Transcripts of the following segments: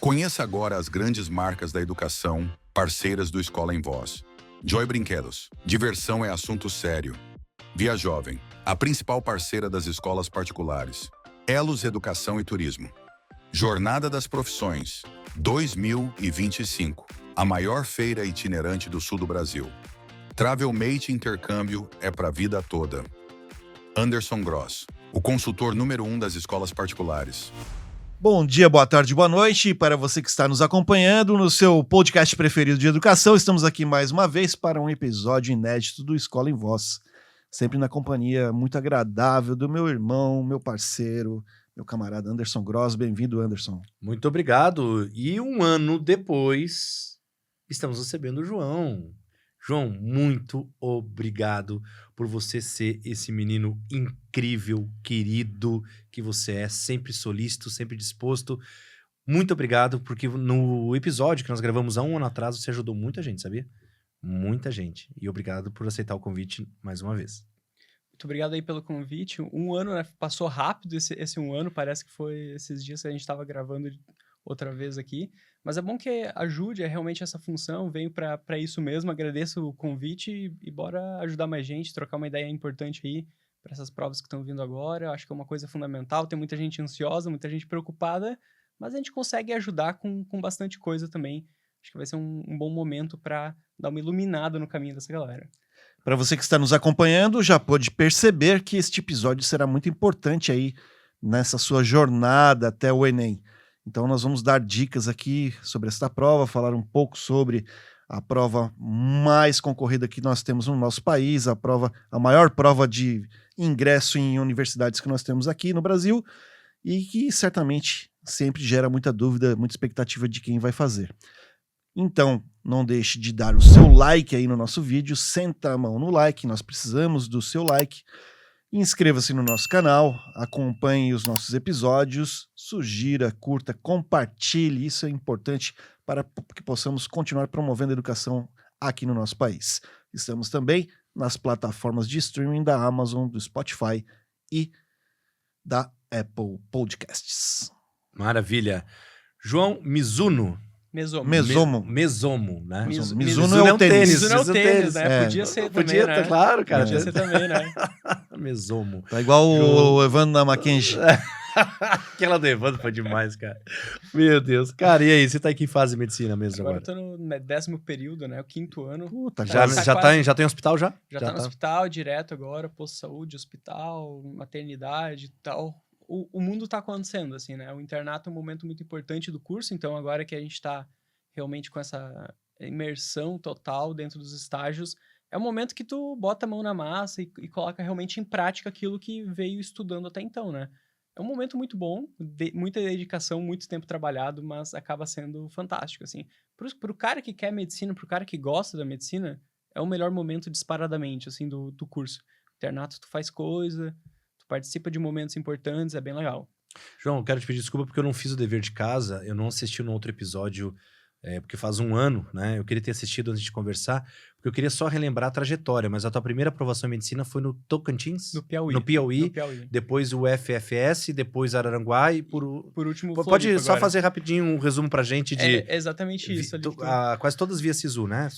Conheça agora as grandes marcas da educação, parceiras do Escola em Voz. Joy Brinquedos. Diversão é assunto sério. Via Jovem. A principal parceira das escolas particulares. Elos Educação e Turismo. Jornada das Profissões. 2025. A maior feira itinerante do sul do Brasil. Travelmate Intercâmbio é para a vida toda. Anderson Gross. O consultor número 1 das escolas particulares. Bom dia, boa tarde, boa noite para você que está nos acompanhando no seu podcast preferido de educação. Estamos aqui mais uma vez para um episódio inédito do Escola em Voz. Sempre na companhia muito agradável do meu irmão, meu parceiro, meu camarada Anderson Gross. Bem-vindo, Anderson. Muito obrigado. E um ano depois, estamos recebendo o João. João, muito obrigado por você ser esse menino incrível, querido, que você é, sempre solícito, sempre disposto. Muito obrigado, porque no episódio que nós gravamos há um ano atrás, você ajudou muita gente, sabia? Muita gente. E obrigado por aceitar o convite mais uma vez. Muito obrigado aí pelo convite. Um ano, né? Passou rápido esse um ano, parece que foi esses dias que a gente estava gravando outra vez aqui. Mas é bom que ajude, é realmente essa função, venho para isso mesmo, agradeço o convite e bora ajudar mais gente, trocar uma ideia importante aí para essas provas que estão vindo agora. Acho que é uma coisa fundamental, tem muita gente ansiosa, muita gente preocupada, mas a gente consegue ajudar com bastante coisa também. Acho que vai ser um bom momento para dar uma iluminada no caminho dessa galera. Para você que está nos acompanhando, já pode perceber que este episódio será muito importante aí nessa sua jornada até o Enem. Então nós vamos dar dicas aqui sobre esta prova, falar um pouco sobre a prova mais concorrida que nós temos no nosso país, a maior prova de ingresso em universidades que nós temos aqui no Brasil e que certamente sempre gera muita dúvida, muita expectativa de quem vai fazer. Então, não deixe de dar o seu like aí no nosso vídeo, senta a mão no like, nós precisamos do seu like. Inscreva-se no nosso canal, acompanhe os nossos episódios, sugira, curta, compartilhe, isso é importante para que possamos continuar promovendo a educação aqui no nosso país. Estamos também nas plataformas de streaming da Amazon, do Spotify e da Apple Podcasts. Maravilha. João Mizuno. Mesomo, né? Mizuno é o tênis. Mizuno é o tênis, né? Podia ser também, né? Claro, cara. Podia ser também, né? Mesomo. Tá igual o Evandro da Mackenzie. Aquela do Evandro foi demais, cara. Meu Deus. Cara, e aí, você tá em que fase de medicina mesmo Agora agora? eu tô no 10º período, né? O 5º ano. Puta, Já tá em hospital já? Já tá no hospital, direto agora, posto de saúde, hospital, maternidade e tal. O mundo tá acontecendo, assim, né? O internato é um momento muito importante do curso, então agora que a gente tá realmente com essa imersão total dentro dos estágios, é o momento que tu bota a mão na massa e coloca realmente em prática aquilo que veio estudando até então, né? É um momento muito bom, muita dedicação, muito tempo trabalhado, mas acaba sendo fantástico, assim. Pro cara que quer medicina, pro cara que gosta da medicina, é o melhor momento disparadamente, assim, do curso. Internato, tu faz coisa, tu participa de momentos importantes, é bem legal. João, eu quero te pedir desculpa porque eu não fiz o dever de casa, eu não assisti no outro episódio, porque faz um ano, né? Eu queria ter assistido antes de conversar, porque eu queria só relembrar a trajetória, mas a tua primeira aprovação em medicina foi no Tocantins? No Piauí. No Piauí. No Piauí. Depois o FFS, depois Araranguá e por último Pode Floripa só agora. fazer rapidinho um resumo pra gente de... É exatamente isso. Ali quase todas via SISU, né?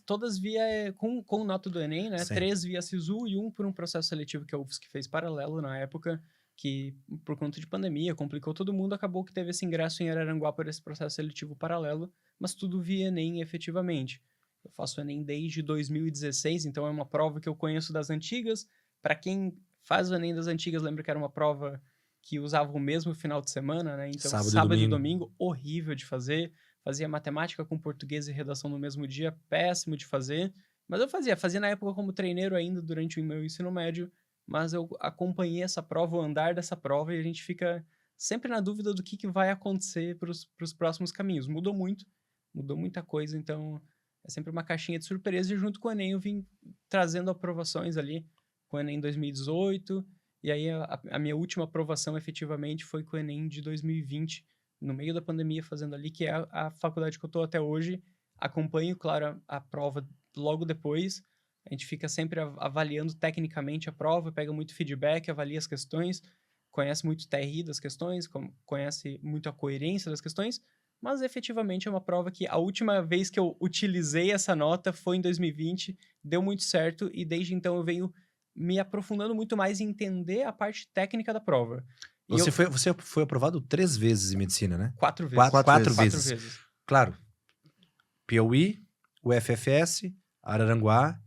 Todas via com nota do Enem, né? Sim. 3 via SISU e 1 por um processo seletivo que a UFSC fez paralelo na época, que por conta de pandemia complicou todo mundo, acabou que teve esse ingresso em Araranguá por esse processo seletivo paralelo, mas tudo via Enem efetivamente. Eu faço Enem desde 2016, então é uma prova que eu conheço das antigas. Para quem faz o Enem das antigas, lembra que era uma prova que usava o mesmo final de semana, né? Então, sábado e domingo, horrível de fazer. Fazia matemática com português e redação no mesmo dia, péssimo de fazer. Mas eu fazia na época como treineiro ainda durante o meu ensino médio, mas eu acompanhei essa prova, o andar dessa prova, e a gente fica sempre na dúvida do que vai acontecer para os próximos caminhos. Mudou muita coisa, então é sempre uma caixinha de surpresa, e junto com o Enem eu vim trazendo aprovações ali, com o Enem 2018, e aí a minha última aprovação efetivamente foi com o Enem de 2020, no meio da pandemia, fazendo ali, que é a faculdade que eu estou até hoje. Acompanho, claro, a prova logo depois. A gente fica sempre avaliando tecnicamente a prova, pega muito feedback, avalia as questões, conhece muito o TRI das questões, conhece muito a coerência das questões, mas efetivamente é uma prova que a última vez que eu utilizei essa nota foi em 2020, deu muito certo, e desde então eu venho me aprofundando muito mais em entender a parte técnica da prova. E Você eu, foi aprovado 3 vezes em medicina, né? 4 vezes. Quatro vezes. vezes. 4 vezes. Claro. Piauí, UFFS, Araranguá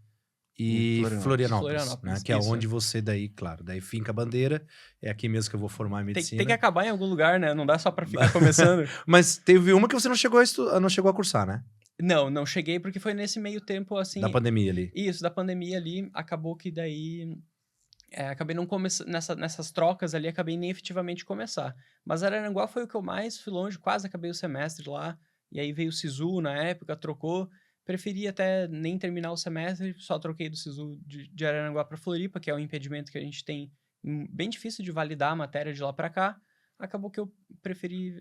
e Florianópolis, né? Que é isso. onde você daí, claro, daí finca a bandeira, é aqui mesmo que eu vou formar em medicina. Tem que acabar em algum lugar, né? Não dá só pra ficar começando. Mas teve uma que você não chegou a cursar, né? Não cheguei porque foi nesse meio tempo, assim... Da pandemia ali. Isso, da pandemia ali, acabou que daí... acabei não começando... Nessas trocas ali, acabei nem efetivamente começar. Mas Araranguá foi o que eu mais fui longe, quase acabei o semestre lá. E aí veio o SISU na época, trocou. Preferi até nem terminar o semestre, só troquei do SISU de Araranguá para Floripa, que é um impedimento que a gente tem bem difícil de validar a matéria de lá para cá. Acabou que eu preferi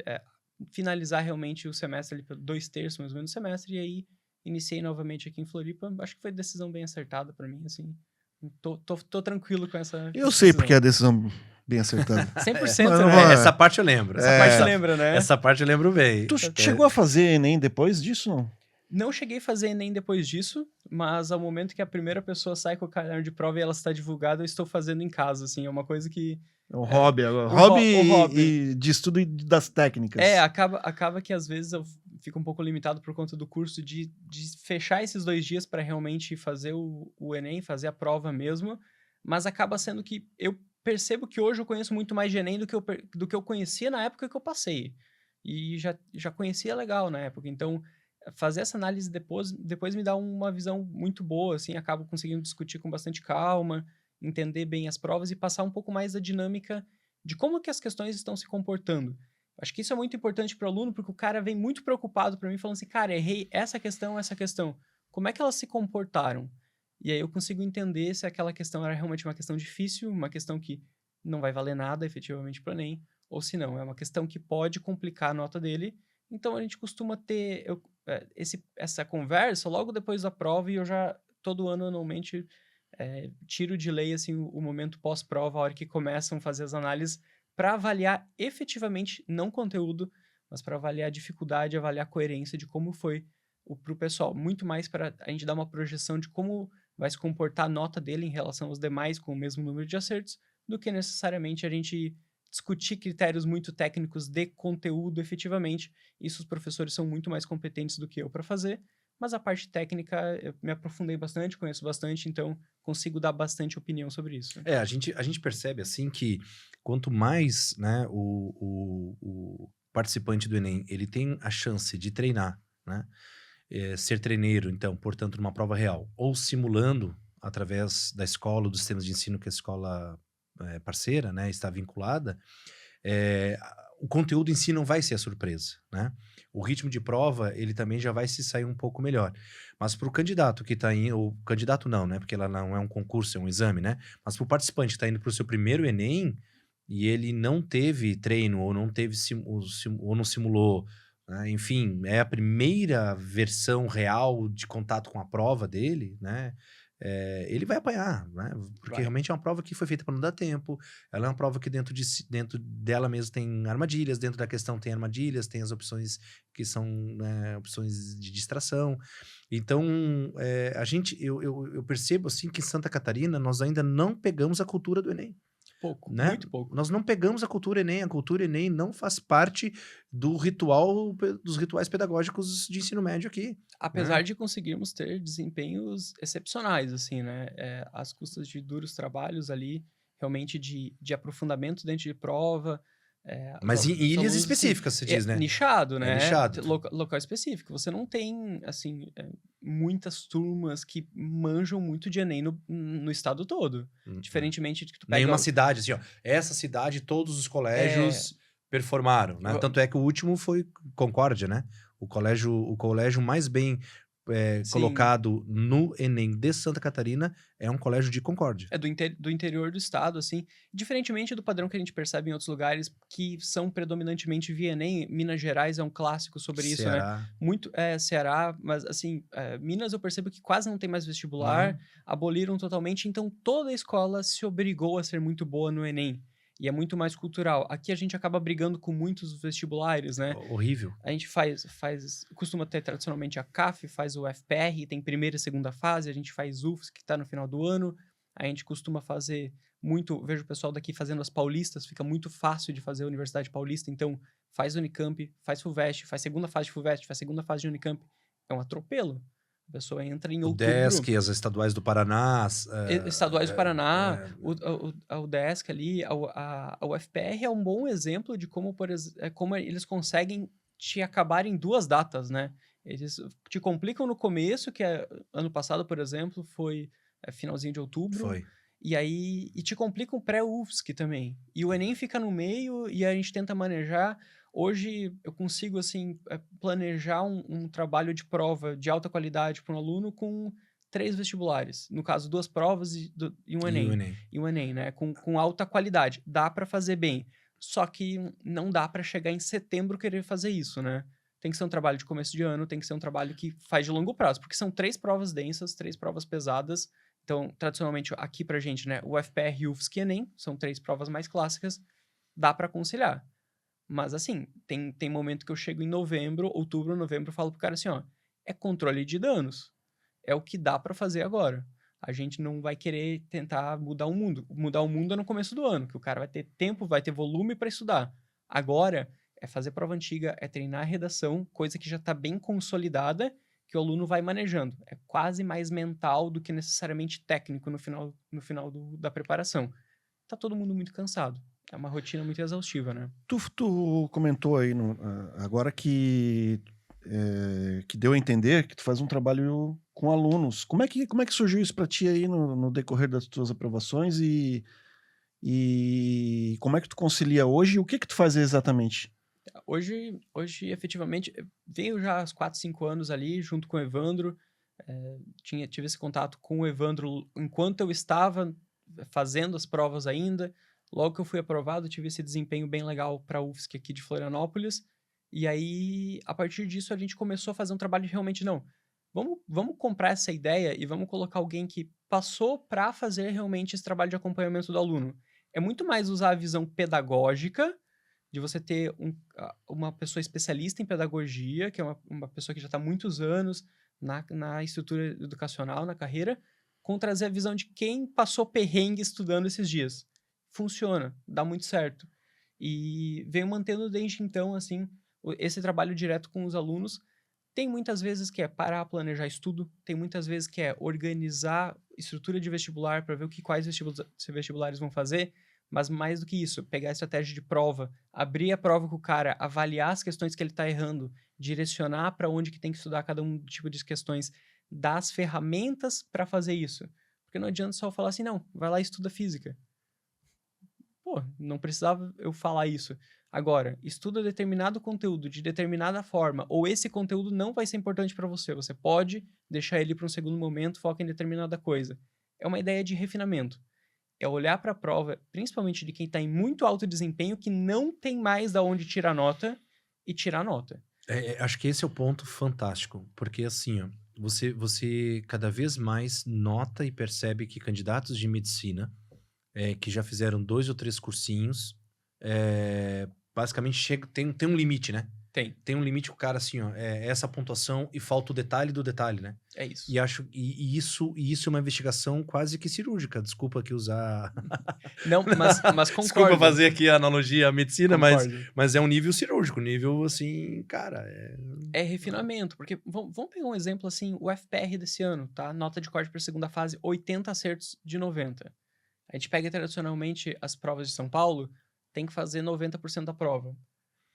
finalizar realmente o semestre ali, 2/3 mais ou menos do semestre, e aí iniciei novamente aqui em Floripa. Acho que foi decisão bem acertada para mim, assim. Tô tranquilo com essa Eu sei decisão. porque é a decisão bem acertada. 100%, Mas não né? vai- Essa parte eu lembro. Essa parte lembra, né? Essa parte eu lembro bem. Tu chegou a fazer Enem depois disso, não? Não cheguei a fazer Enem depois disso, mas ao momento que a primeira pessoa sai com o caderno de prova e ela está divulgada, eu estou fazendo em casa, assim. É uma coisa que... É um hobby agora. o Hobby, hobby. e de estudo e das técnicas. Acaba que às vezes eu fico um pouco limitado por conta do curso de fechar esses 2 dias para realmente fazer o Enem, fazer a prova mesmo, mas acaba sendo que eu percebo que hoje eu conheço muito mais de Enem do que eu conhecia na época que eu passei. E já conhecia legal na época, então fazer essa análise depois me dá uma visão muito boa, assim, acabo conseguindo discutir com bastante calma, entender bem as provas e passar um pouco mais da dinâmica de como que as questões estão se comportando. Acho que isso é muito importante para o aluno, porque o cara vem muito preocupado para mim, falando assim, cara, errei essa questão. Como é que elas se comportaram? E aí eu consigo entender se aquela questão era realmente uma questão difícil, uma questão que não vai valer nada efetivamente para o Enem, ou se não, é uma questão que pode complicar a nota dele. Então a gente costuma ter essa conversa logo depois da prova, e eu já, todo ano, anualmente, tiro de lei assim, o momento pós-prova, a hora que começam a fazer as análises, para avaliar efetivamente, não conteúdo, mas para avaliar a dificuldade, avaliar a coerência de como foi para o pessoal. Muito mais para a gente dar uma projeção de como vai se comportar a nota dele em relação aos demais com o mesmo número de acertos, do que necessariamente a gente discutir critérios muito técnicos de conteúdo efetivamente. Isso os professores são muito mais competentes do que eu para fazer, mas a parte técnica eu me aprofundei bastante, conheço bastante, então consigo dar bastante opinião sobre isso. A gente percebe assim que quanto mais, né, o participante do Enem ele tem a chance de treinar, né, ser treineiro, então, portanto, numa prova real, ou simulando através da escola, dos sistemas de ensino que a escola parceira, né, está vinculada, o conteúdo em si não vai ser a surpresa, né? O ritmo de prova, ele também já vai se sair um pouco melhor. Mas para o candidato que está indo, o candidato não, né? Porque ela não é um concurso, é um exame, né? Mas para o participante que está indo para o seu primeiro Enem e ele não teve treino ou não teve ou não simulou, né? Enfim, é a primeira versão real de contato com a prova dele, né? Ele vai apanhar, né? Porque realmente é uma prova que foi feita para não dar tempo. Ela é uma prova que dentro dela mesmo tem armadilhas, dentro da questão tem armadilhas, tem as opções que são, né, opções de distração. Então, eu percebo assim que em Santa Catarina nós ainda não pegamos a cultura do Enem. Pouco, né? muito pouco. Nós não pegamos a cultura Enem. A cultura Enem não faz parte dos rituais pedagógicos de ensino médio aqui. Apesar de conseguirmos ter desempenhos excepcionais, assim, né? Às custas de duros trabalhos ali, realmente de aprofundamento dentro de prova. Mas em ilhas específicas, você diz, né? Nichado, né? Nichado. Local específico. Você não tem, assim, muitas turmas que manjam muito de Enem no estado todo. Diferentemente de que tu pega... Nenhuma cidade, assim, ó. Essa cidade, todos os colégios performaram, né? Tanto é que o último foi Concórdia, né? O colégio mais bem colocado no Enem de Santa Catarina é um colégio de Concórdia. É do interior do estado, assim. Diferentemente do padrão que a gente percebe em outros lugares que são predominantemente via Enem. Minas Gerais é um clássico sobre isso, né? Muito, Ceará, mas assim, Minas eu percebo que quase não tem mais vestibular, aboliram totalmente, então toda a escola se obrigou a ser muito boa no Enem. E é muito mais cultural. Aqui a gente acaba brigando com muitos vestibulares, né? Horrível. A gente costuma ter tradicionalmente a CAF, faz o FPR, tem primeira e segunda fase, a gente faz UFS, que está no final do ano, a gente costuma fazer muito, vejo o pessoal daqui fazendo as paulistas, fica muito fácil de fazer a Universidade Paulista, então faz Unicamp, faz FUVEST, faz segunda fase de FUVEST, faz segunda fase de Unicamp, é um atropelo. A pessoa entra em O outubro... DESC, as estaduais do Paraná. Estaduais do Paraná, o UDESC ali, a UFPR é um bom exemplo de como eles conseguem te acabar em 2 datas, né? Eles te complicam no começo, que ano passado, por exemplo, foi finalzinho de outubro. Foi. E te complicam pré-UFSC também. E o Enem fica no meio e a gente tenta manejar. Hoje eu consigo, assim, planejar um trabalho de prova de alta qualidade para um aluno com 3 vestibulares. No caso, 2 provas e um Enem. E um Enem, né? Com alta qualidade. Dá para fazer bem. Só que não dá para chegar em setembro querer fazer isso, né? Tem que ser um trabalho de começo de ano, tem que ser um trabalho que faz de longo prazo. Porque são 3 provas densas, 3 provas pesadas. Então, tradicionalmente, aqui pra gente, né? O FPR, UFSC e Enem, são 3 provas mais clássicas. Dá para conciliar. Mas, assim, tem momento que eu chego em outubro, novembro, eu falo pro cara assim, ó, é controle de danos. É o que dá para fazer agora. A gente não vai querer tentar mudar o mundo. Mudar o mundo é no começo do ano, que o cara vai ter tempo, vai ter volume para estudar. Agora, é fazer prova antiga, é treinar a redação, coisa que já está bem consolidada, que o aluno vai manejando. É quase mais mental do que necessariamente técnico no final da preparação. Tá todo mundo muito cansado. É uma rotina muito exaustiva, né? Tu comentou aí agora que deu a entender que tu faz um trabalho com alunos. Como é que surgiu isso para ti aí no decorrer das tuas aprovações e como é que tu concilia hoje e o que tu faz exatamente? Hoje, efetivamente, veio já há 4, 5 anos ali, junto com o Evandro. Tive esse contato com o Evandro enquanto eu estava fazendo as provas ainda. Logo que eu fui aprovado, tive esse desempenho bem legal para a UFSC aqui de Florianópolis. E aí, a partir disso, a gente começou a fazer um trabalho de realmente, não, vamos comprar essa ideia e vamos colocar alguém que passou para fazer realmente esse trabalho de acompanhamento do aluno. É muito mais usar a visão pedagógica, de você ter uma pessoa especialista em pedagogia, que é uma pessoa que já está há muitos anos na estrutura educacional, na carreira, com trazer a visão de quem passou perrengue estudando esses dias. Funciona, dá muito certo. E venho mantendo desde então, assim, esse trabalho direto com os alunos. Tem muitas vezes que é parar, planejar estudo, tem muitas vezes que é organizar estrutura de vestibular para ver quais vestibulares vão fazer, mas mais do que isso, pegar a estratégia de prova, abrir a prova com o cara, avaliar as questões que ele está errando, direcionar para onde que tem que estudar cada um tipo de questões, dar as ferramentas para fazer isso. Porque não adianta só falar assim, não, vai lá e estuda física. Pô, não precisava eu falar isso. Agora, estuda determinado conteúdo de determinada forma, ou esse conteúdo não vai ser importante para você. Você pode deixar ele para um segundo momento, foca em determinada coisa. É uma ideia de refinamento. É olhar para a prova, principalmente de quem está em muito alto desempenho, que não tem mais da onde tirar nota, e tirar nota. Acho que esse é o ponto fantástico, porque assim, ó, você cada vez mais nota e percebe que candidatos de medicina que já fizeram 2 ou 3 cursinhos, basicamente tem um limite, né? Tem um limite, o cara assim, ó, essa pontuação e falta o detalhe do detalhe, né? É isso. E isso é uma investigação quase que cirúrgica. Desculpa aqui usar... Não, mas concordo. Desculpa fazer aqui a analogia à medicina, Concordo. mas é um nível cirúrgico, nível assim, cara... É refinamento, porque vamos pegar um exemplo assim, o FPR desse ano, tá? Nota de corte para a segunda fase, 80 acertos de 90. A gente pega tradicionalmente as provas de São Paulo, tem que fazer 90% da prova.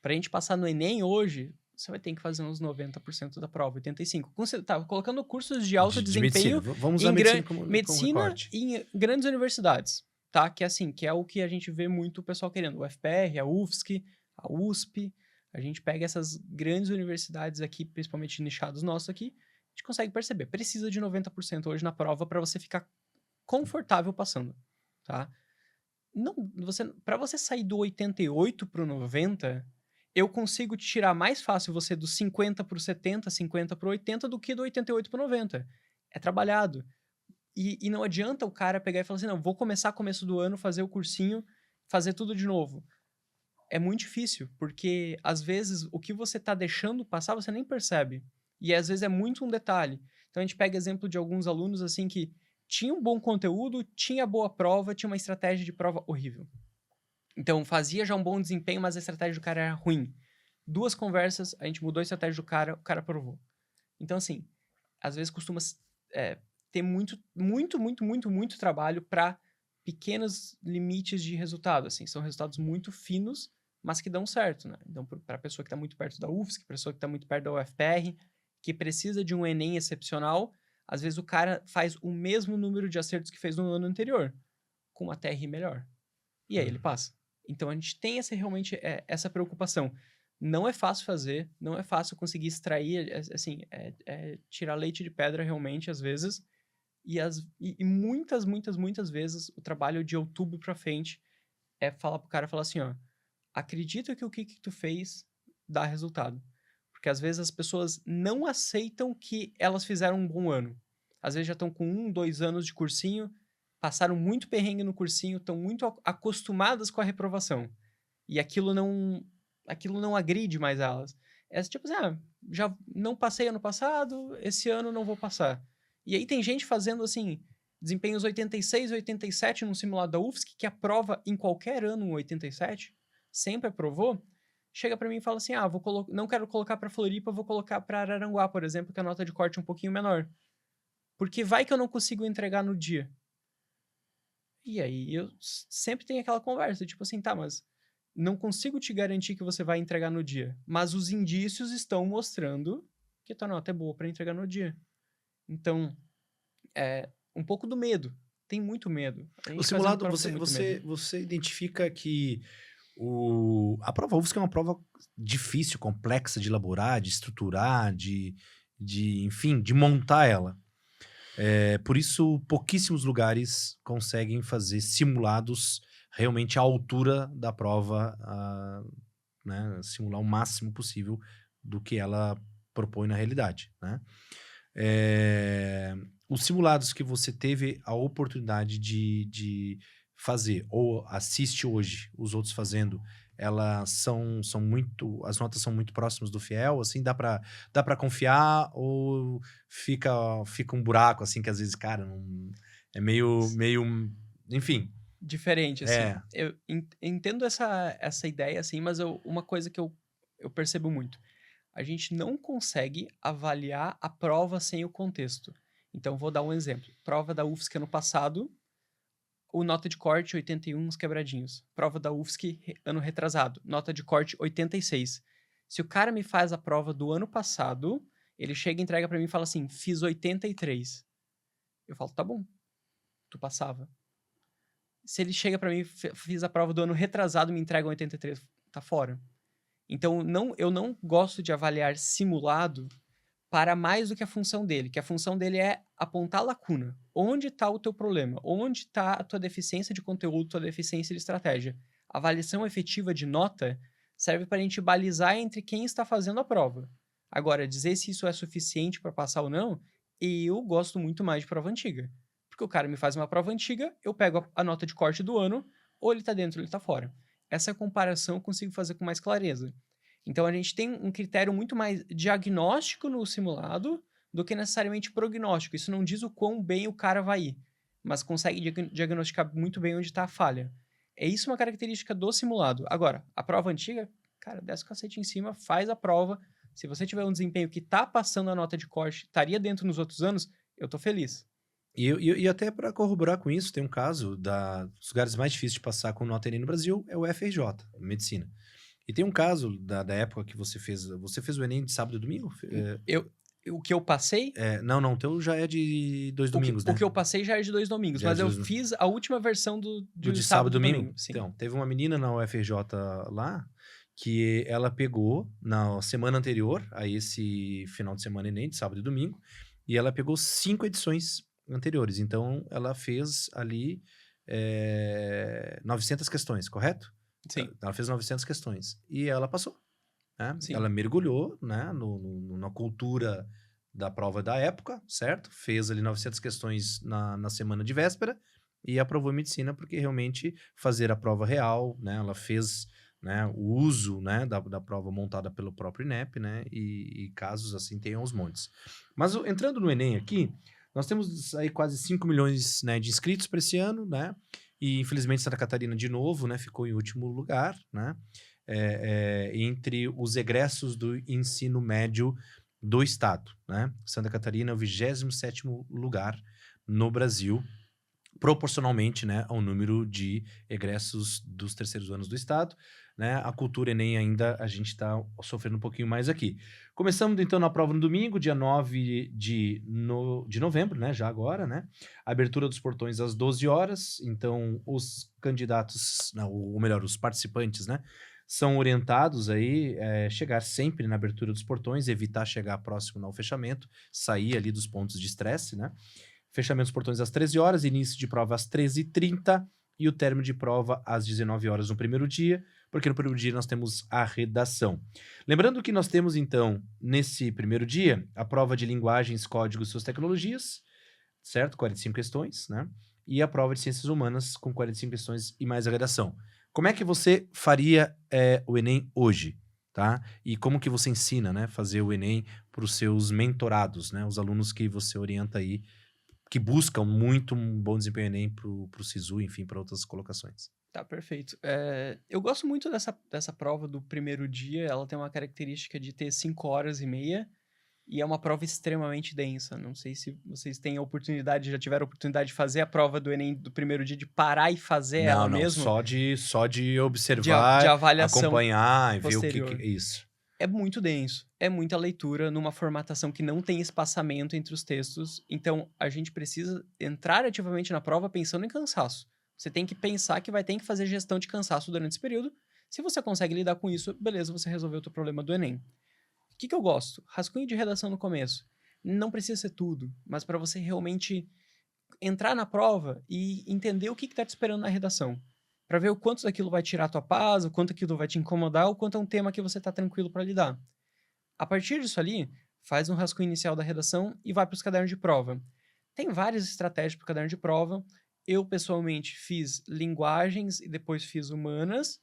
Pra gente passar no Enem hoje, você vai ter que fazer uns 90% da prova, 85%. Tá, colocando cursos de alto desempenho medicina. Vamos usar medicina como recorte. Em grandes universidades, tá? Que é assim, que é o que a gente vê muito o pessoal querendo. O FPR, a UFSC, a USP. A gente pega essas grandes universidades aqui, principalmente nichados nossos aqui, a gente consegue perceber. Precisa de 90% hoje na prova para você ficar confortável passando, tá? Não, para você sair do 88 pro 90, eu consigo tirar mais fácil você do 50 pro 70, 50 pro 80 do que do 88 pro 90. É trabalhado. E não adianta o cara pegar e falar assim, não, vou começar começo do ano, fazer o cursinho, fazer tudo de novo. É muito difícil, porque às vezes o que você tá deixando passar, você nem percebe. E às vezes é muito um detalhe. Então a gente pega exemplo de alguns alunos assim que tinham bom conteúdo, tinha boa prova, tinha uma estratégia de prova horrível. Então fazia já um bom desempenho, mas a estratégia do cara era ruim. 2 conversas, a gente mudou a estratégia do cara, o cara aprovou. Então assim, às vezes costuma ter muito trabalho para pequenos limites de resultado, assim. São resultados muito finos, mas que dão certo, né? Então, para a pessoa que está muito perto da UFSC, pessoa que está muito perto da UFPR, que precisa de um Enem excepcional, às vezes o cara faz o mesmo número de acertos que fez no ano anterior, com uma TR melhor. E aí ele passa. Então a gente tem realmente essa preocupação. Não é fácil fazer, não é fácil conseguir extrair, assim, tirar leite de pedra realmente, às vezes. E muitas vezes o trabalho de outubro pra frente é falar pro cara, falar assim, ó, acredita que o que tu fez dá resultado. Porque às vezes as pessoas não aceitam que elas fizeram um bom ano. Às vezes já estão com 1, 2 anos de cursinho, passaram muito perrengue no cursinho, estão muito acostumadas com a reprovação. E aquilo não agride mais elas. É tipo assim, já não passei ano passado, esse ano não vou passar. E aí tem gente fazendo, assim, desempenhos 86, 87 num simulado da UFSC, que aprova em qualquer ano um 87, sempre aprovou, chega pra mim e fala assim, não quero colocar pra Floripa, vou colocar pra Araranguá, por exemplo, que a nota de corte é um pouquinho menor. Porque vai que eu não consigo entregar no dia. E aí eu sempre tenho aquela conversa, tipo assim, tá, mas não consigo te garantir que você vai entregar no dia, mas os indícios estão mostrando que tua nota é boa pra entregar no dia. Então, um pouco do medo. Tem muito medo. O simulado, você identifica que a prova UFSC é uma prova difícil, complexa de elaborar, de estruturar, enfim, de montar ela. Por isso, pouquíssimos lugares conseguem fazer simulados realmente à altura da prova, né, simular o máximo possível do que ela propõe na realidade, né? Os simulados que você teve a oportunidade de fazer, ou assiste hoje os outros fazendo, elas são muito, as notas são muito próximas do fiel, assim, dá pra confiar, ou fica um buraco, assim, que às vezes, cara, não, é meio, enfim. Diferente, assim. Eu entendo essa ideia, assim, mas uma coisa que eu percebo muito. A gente não consegue avaliar a prova sem o contexto. Então, vou dar um exemplo. Prova da UFSC ano passado, o nota de corte 81, uns quebradinhos. Prova da UFSC ano retrasado, nota de corte 86. Se o cara me faz a prova do ano passado, ele chega e entrega pra mim e fala assim, fiz 83. Eu falo, tá bom, tu passava. Se ele chega pra mim, fiz a prova do ano retrasado e me entrega 83, tá fora. Então, eu não gosto de avaliar simulado para mais do que a função dele, que a função dele é apontar a lacuna. Onde está o teu problema? Onde está a tua deficiência de conteúdo, tua deficiência de estratégia? A avaliação efetiva de nota serve para a gente balizar entre quem está fazendo a prova. Agora, dizer se isso é suficiente para passar ou não, eu gosto muito mais de prova antiga. Porque o cara me faz uma prova antiga, eu pego a nota de corte do ano, ou ele está dentro ou ele está fora. Essa comparação eu consigo fazer com mais clareza. Então, a gente tem um critério muito mais diagnóstico no simulado do que necessariamente prognóstico. Isso não diz o quão bem o cara vai ir, mas consegue diagnosticar muito bem onde está a falha. É isso uma característica do simulado. Agora, a prova antiga, cara, desce o cacete em cima, faz a prova. Se você tiver um desempenho que está passando a nota de corte, estaria dentro nos outros anos, eu tô feliz. E até para corroborar com isso, tem um caso dos lugares mais difíceis de passar com nota Enem no Brasil, é o FRJ, Medicina. E tem um caso da época que você fez o Enem de sábado e domingo? O que eu passei? Não, o teu já é de 2 domingos, né? O que eu passei já é de 2 domingos, mas eu fiz a última versão do de sábado e domingo. Sim. Então, teve uma menina na UFRJ lá, que ela pegou na semana anterior a esse final de semana Enem, de sábado e domingo, e ela pegou 5 edições anteriores. Então, ela fez ali 900 questões, correto? Sim. Ela fez 900 questões. E ela passou. Né? Ela mergulhou, né, na cultura da prova da época, certo? Fez ali 900 questões na semana de véspera e aprovou medicina porque realmente fazer a prova real, né? Ela fez, né, o uso, né, da prova montada pelo próprio INEP, né? E casos assim tem aos montes. Mas entrando no Enem aqui, nós temos aí quase 5 milhões, né, de inscritos para esse ano, né? E infelizmente Santa Catarina de novo, né, ficou em último lugar, né? Entre os egressos do ensino médio do estado, né? Santa Catarina é o 27º lugar no Brasil, proporcionalmente, né, ao número de egressos dos terceiros anos do estado, né? A cultura Enem ainda a gente está sofrendo um pouquinho mais aqui. Começamos então na prova no domingo, dia 9 de novembro, né? Já agora, né? Abertura dos portões às 12 horas. Então, os candidatos, não, ou melhor, os participantes, né? São orientados aí chegar sempre na abertura dos portões, evitar chegar próximo ao fechamento, sair ali dos pontos de estresse, né? Fechamento dos portões às 13 horas, início de prova às 13h30 e o término de prova às 19 horas no primeiro dia, porque no primeiro dia nós temos a redação. Lembrando que nós temos, então, nesse primeiro dia, a prova de linguagens, códigos e suas tecnologias, certo? 45 questões, né? E a prova de ciências humanas com 45 questões e mais a redação. Como é que você faria o Enem hoje, tá? E como que você ensina, né, fazer o Enem para os seus mentorados, né? Os alunos que você orienta aí, que buscam muito um bom desempenho Enem pro SISU, enfim, para outras colocações. Tá, perfeito. Eu gosto muito dessa prova do primeiro dia. Ela tem uma característica de ter 5 horas e meia e é uma prova extremamente densa. Não sei se vocês têm a oportunidade, já tiveram a oportunidade de fazer a prova do Enem do primeiro dia, de parar e fazer ela mesmo. Só de De observar, avaliação acompanhar e ver posterior. o que é isso. É muito denso, é muita leitura numa formatação que não tem espaçamento entre os textos, então a gente precisa entrar ativamente na prova pensando em cansaço. Você tem que pensar que vai ter que fazer gestão de cansaço durante esse período. Se você consegue lidar com isso, beleza, você resolveu o teu problema do Enem. O que eu gosto? Rascunho de redação no começo. Não precisa ser tudo, mas para você realmente entrar na prova e entender o que está te esperando na redação. Para ver o quanto daquilo vai tirar a tua paz, o quanto aquilo vai te incomodar, o quanto é um tema que você está tranquilo para lidar. A partir disso ali, faz um rascunho inicial da redação e vai para os cadernos de prova. Tem várias estratégias para o caderno de prova. Eu, pessoalmente, fiz linguagens e depois fiz humanas,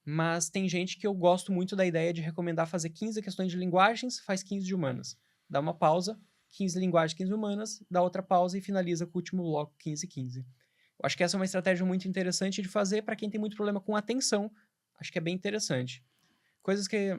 mas tem gente que eu gosto muito da ideia de recomendar fazer 15 questões de linguagens, faz 15 de humanas. Dá uma pausa, 15 linguagens, 15 humanas, dá outra pausa e finaliza com o último bloco, 15 e 15. Eu acho que essa é uma estratégia muito interessante de fazer para quem tem muito problema com atenção. Acho que é bem interessante. Coisas que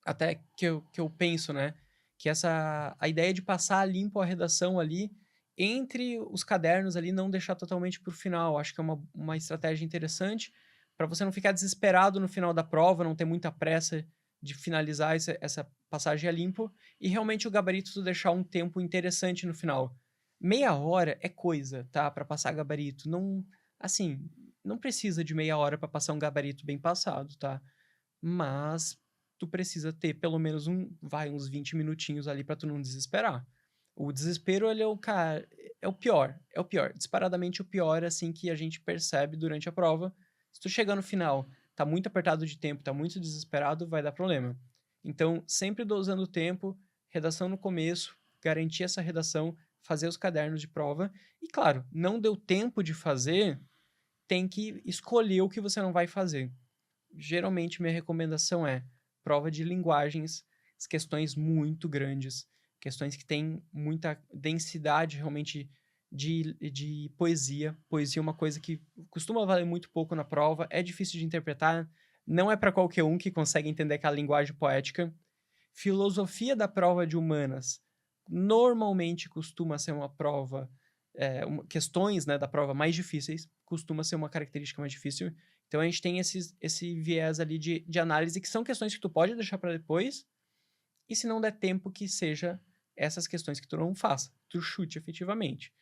até que eu penso, né? Que a ideia de passar limpo a redação ali, entre os cadernos ali, não deixar totalmente para o final. Acho que é uma estratégia interessante para você não ficar desesperado no final da prova, não ter muita pressa de finalizar essa passagem a limpo e realmente o gabarito deixar um tempo interessante no final. Meia hora é coisa, tá? Para passar gabarito. Não, assim, não precisa de meia hora para passar um gabarito bem passado, tá? Mas tu precisa ter pelo menos uns 20 minutinhos ali para tu não desesperar. O desespero, ele é o cara, é o pior, disparadamente o pior, assim, que a gente percebe durante a prova. Se tu chegar no final, tá muito apertado de tempo, tá muito desesperado, vai dar problema. Então, sempre dosando o tempo, redação no começo, garantir essa redação, fazer os cadernos de prova. E, claro, não deu tempo de fazer, tem que escolher o que você não vai fazer. Geralmente, minha recomendação é prova de linguagens, questões muito grandes, questões que têm muita densidade realmente de poesia. Poesia é uma coisa que costuma valer muito pouco na prova, é difícil de interpretar, não é para qualquer um que consegue entender aquela linguagem poética. Filosofia da prova de humanas normalmente costuma ser uma prova, questões, né, da prova mais difíceis, costuma ser uma característica mais difícil. Então a gente tem esse viés ali de análise, que são questões que tu pode deixar para depois, e se não der tempo, que seja essas questões que tu não faça, tu chute efetivamente.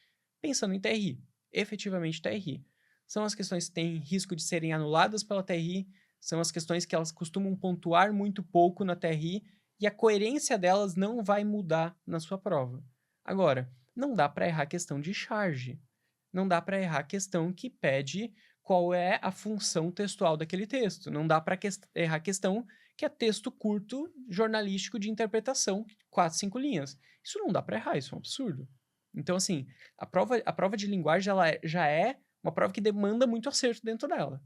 Pensando em TRI, efetivamente TRI. São as questões que têm risco de serem anuladas pela TRI, são as questões que elas costumam pontuar muito pouco na TRI, e a coerência delas não vai mudar na sua prova. Agora, não dá para errar a questão de charge. Não dá para errar a questão que pede qual é a função textual daquele texto. Não dá para errar a questão que é texto curto, jornalístico de interpretação, 4, 5 linhas. Isso não dá para errar, isso é um absurdo. Então, assim, a prova de linguagem ela já é uma prova que demanda muito acerto dentro dela.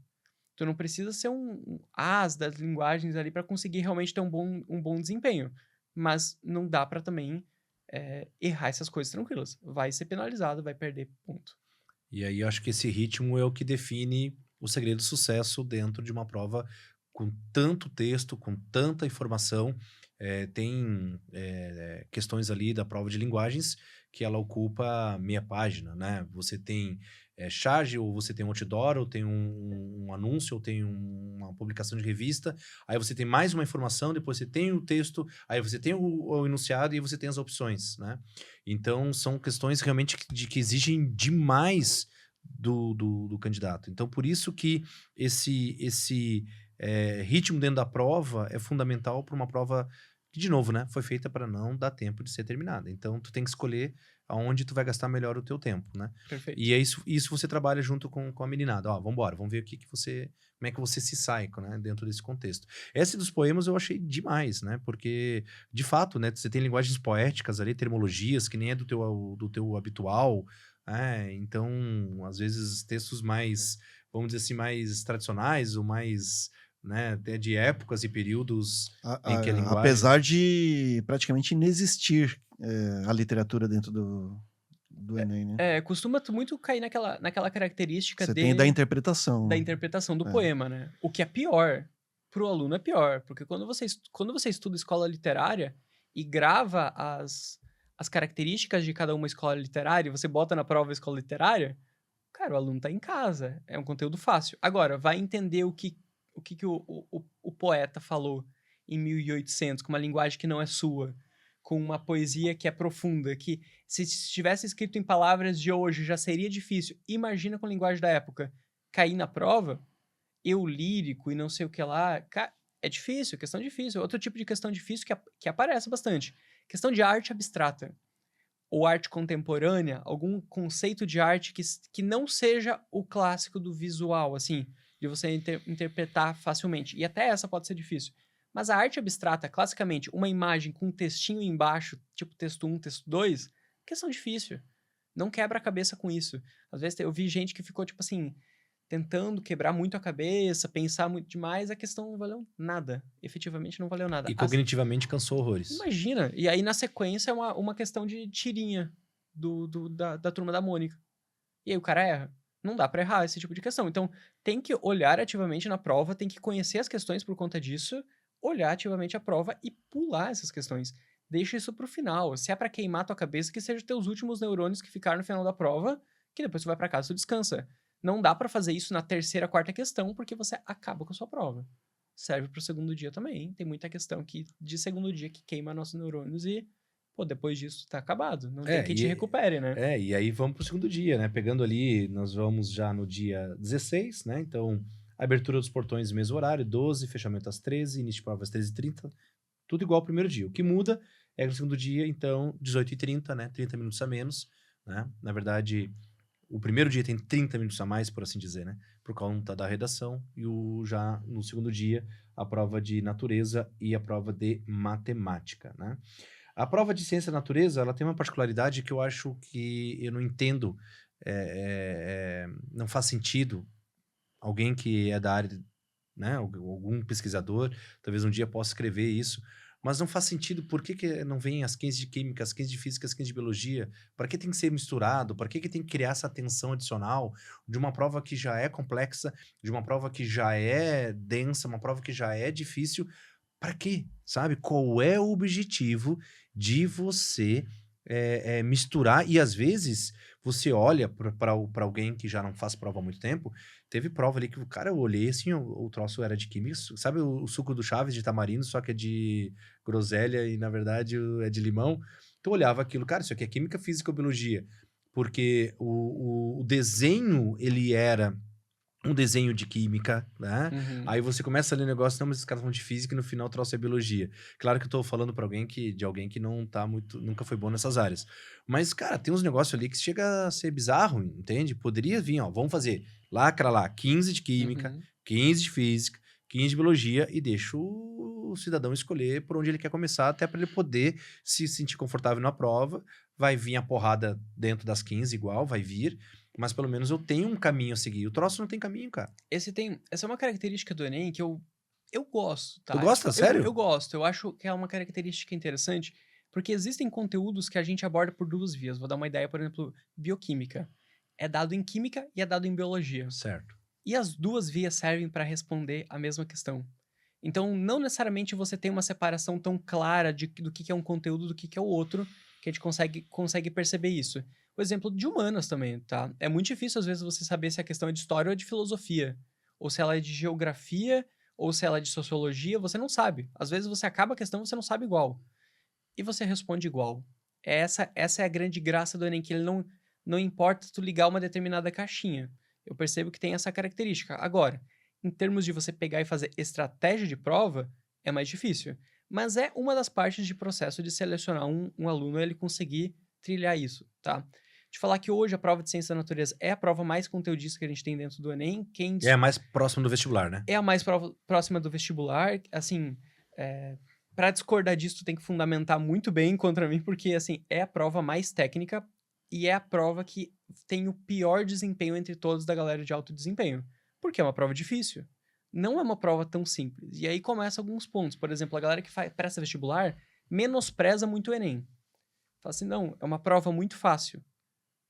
Tu não precisa ser um as das linguagens ali para conseguir realmente ter um bom desempenho. Mas não dá para também errar essas coisas tranquilas. Vai ser penalizado, vai perder ponto. E aí eu acho que esse ritmo é o que define o segredo do sucesso dentro de uma prova com tanto texto, com tanta informação. Tem questões ali da prova de linguagens que ela ocupa meia página, né? Você tem charge, ou você tem um outdoor, ou tem um anúncio, ou tem uma publicação de revista. Aí você tem mais uma informação, depois você tem o texto, aí você tem o enunciado e você tem as opções, né? Então, são questões realmente que exigem demais do candidato. Então, por isso que esse ritmo dentro da prova é fundamental para uma prova que, de novo, né, foi feita para não dar tempo de ser terminada. Então, tu tem que escolher aonde tu vai gastar melhor o teu tempo, né? Perfeito. E é isso você trabalha junto com a meninada. Ó, vamos ver como é que você se sai, né, dentro desse contexto. Esse dos poemas eu achei demais, né? Porque, de fato, né, você tem linguagens poéticas ali, termologias, que nem é do teu habitual. Então, às vezes, textos mais, vamos dizer assim, mais tradicionais, ou mais, né, até de épocas e períodos em que a linguagem... Apesar de praticamente inexistir a literatura dentro do Enem, né? Costuma muito cair naquela característica Você tem da interpretação. da interpretação do poema, né? O que é pior, pro aluno é pior, porque quando você estuda escola literária e grava as características de cada uma escola literária, você bota na prova escola literária, cara, o aluno tá em casa, é um conteúdo fácil. Agora, vai entender o que o poeta falou em 1800, com uma linguagem que não é sua, com uma poesia que é profunda, que se estivesse escrito em palavras de hoje já seria difícil. Imagina com a linguagem da época. Cair na prova, eu lírico e não sei o que lá, é difícil, questão difícil. Outro tipo de questão difícil que aparece bastante. Questão de arte abstrata. Ou arte contemporânea, algum conceito de arte que não seja o clássico do visual, assim, de você interpretar facilmente. E até essa pode ser difícil. Mas a arte abstrata, classicamente, uma imagem com um textinho embaixo, tipo texto 1, texto 2, questão difícil. Não quebra a cabeça com isso. Às vezes eu vi gente que ficou, tipo assim, tentando quebrar muito a cabeça, pensar muito demais, a questão não valeu nada. Efetivamente não valeu nada. E cognitivamente cansou horrores. Imagina. E aí, na sequência, é uma questão de tirinha da turma da Mônica. E aí o cara erra. Não dá pra errar esse tipo de questão. Então, tem que olhar ativamente na prova, tem que conhecer as questões por conta disso, olhar ativamente a prova e pular essas questões. Deixa isso pro final. Se é pra queimar tua cabeça, que seja os teus últimos neurônios que ficaram no final da prova, que depois tu vai pra casa e tu descansa. Não dá pra fazer isso na terceira, quarta questão, porque você acaba com a sua prova. Serve pro segundo dia também. Tem muita questão de segundo dia que queima nossos neurônios e, pô, depois disso tá acabado. Não tem quem te recupere, né? E aí vamos pro segundo dia, né? Pegando ali, nós vamos já no dia 16, né? Então, abertura dos portões no mesmo horário, 12, fechamento às 13, início de prova às 13h30, tudo igual ao primeiro dia. O que muda é que no segundo dia, então, 18h30, né? 30 minutos a menos, né? Na verdade, o primeiro dia tem 30 minutos a mais, por assim dizer, né? Por conta da redação. E já no segundo dia, a prova de natureza e a prova de matemática, né? A prova de ciência da natureza, ela tem uma particularidade que eu acho que eu não entendo, não faz sentido. Alguém que é da área, né? Algum pesquisador, talvez um dia possa escrever isso, mas não faz sentido. Por que não vem as 15 de química, as 15 de física, as 15 de biologia? Para que tem que ser misturado? Para que tem que criar essa tensão adicional de uma prova que já é complexa, de uma prova que já é densa, uma prova que já é difícil? Para quê? Sabe? Qual é o objetivo de você misturar? E às vezes você olha para alguém que já não faz prova há muito tempo. Teve prova ali que o cara, eu olhei assim, o troço era de química. Sabe o suco do Chaves de tamarindo, só que é de groselha e na verdade é de limão? Então eu olhava aquilo, cara, isso aqui é química, física ou biologia? Porque o desenho, ele era um desenho de química, né? Uhum. Aí você começa a ler o negócio, não, mas esses caras vão de física e no final trouxe a biologia. Claro que eu tô falando pra alguém de alguém que não tá muito, nunca foi bom nessas áreas. Mas, cara, tem uns negócios ali que chega a ser bizarro, entende? Poderia vir, ó, vamos fazer lacra lá, 15 de química, 15 de física, 15 de biologia e deixa o cidadão escolher por onde ele quer começar, até para ele poder se sentir confortável na prova. Vai vir a porrada dentro das 15 igual, vai vir, mas pelo menos eu tenho um caminho a seguir. O troço não tem caminho, cara. Essa é uma característica do Enem que eu gosto, tá? Tu gosta? Sério? Eu gosto. Eu acho que é uma característica interessante, porque existem conteúdos que a gente aborda por duas vias. Vou dar uma ideia, por exemplo, bioquímica. É dado em química e é dado em biologia. Certo. E as duas vias servem para responder a mesma questão. Então, não necessariamente você tem uma separação tão clara do que é um conteúdo do que é o outro, que a gente consegue perceber isso. O exemplo de humanas também, tá? É muito difícil, às vezes, você saber se a questão é de história ou é de filosofia. Ou se ela é de geografia, ou se ela é de sociologia, você não sabe. Às vezes, você acaba a questão e você não sabe igual. E você responde igual. Essa é a grande graça do Enem, que ele não importa tu ligar uma determinada caixinha. Eu percebo que tem essa característica. Agora, em termos de você pegar e fazer estratégia de prova, é mais difícil. Mas é uma das partes de processo de selecionar um aluno, ele conseguir trilhar isso, tá? De falar que hoje a prova de ciência da natureza é a prova mais conteudista que a gente tem dentro do Enem. É a mais próxima do vestibular, né? É a mais próxima do vestibular. Assim, para discordar disso, tu tem que fundamentar muito bem contra mim, porque, assim, é a prova mais técnica e é a prova que tem o pior desempenho entre todos da galera de alto desempenho. Porque é uma prova difícil. Não é uma prova tão simples. E aí começam alguns pontos. Por exemplo, a galera que presta vestibular menospreza muito o Enem. Fala assim, não, é uma prova muito fácil.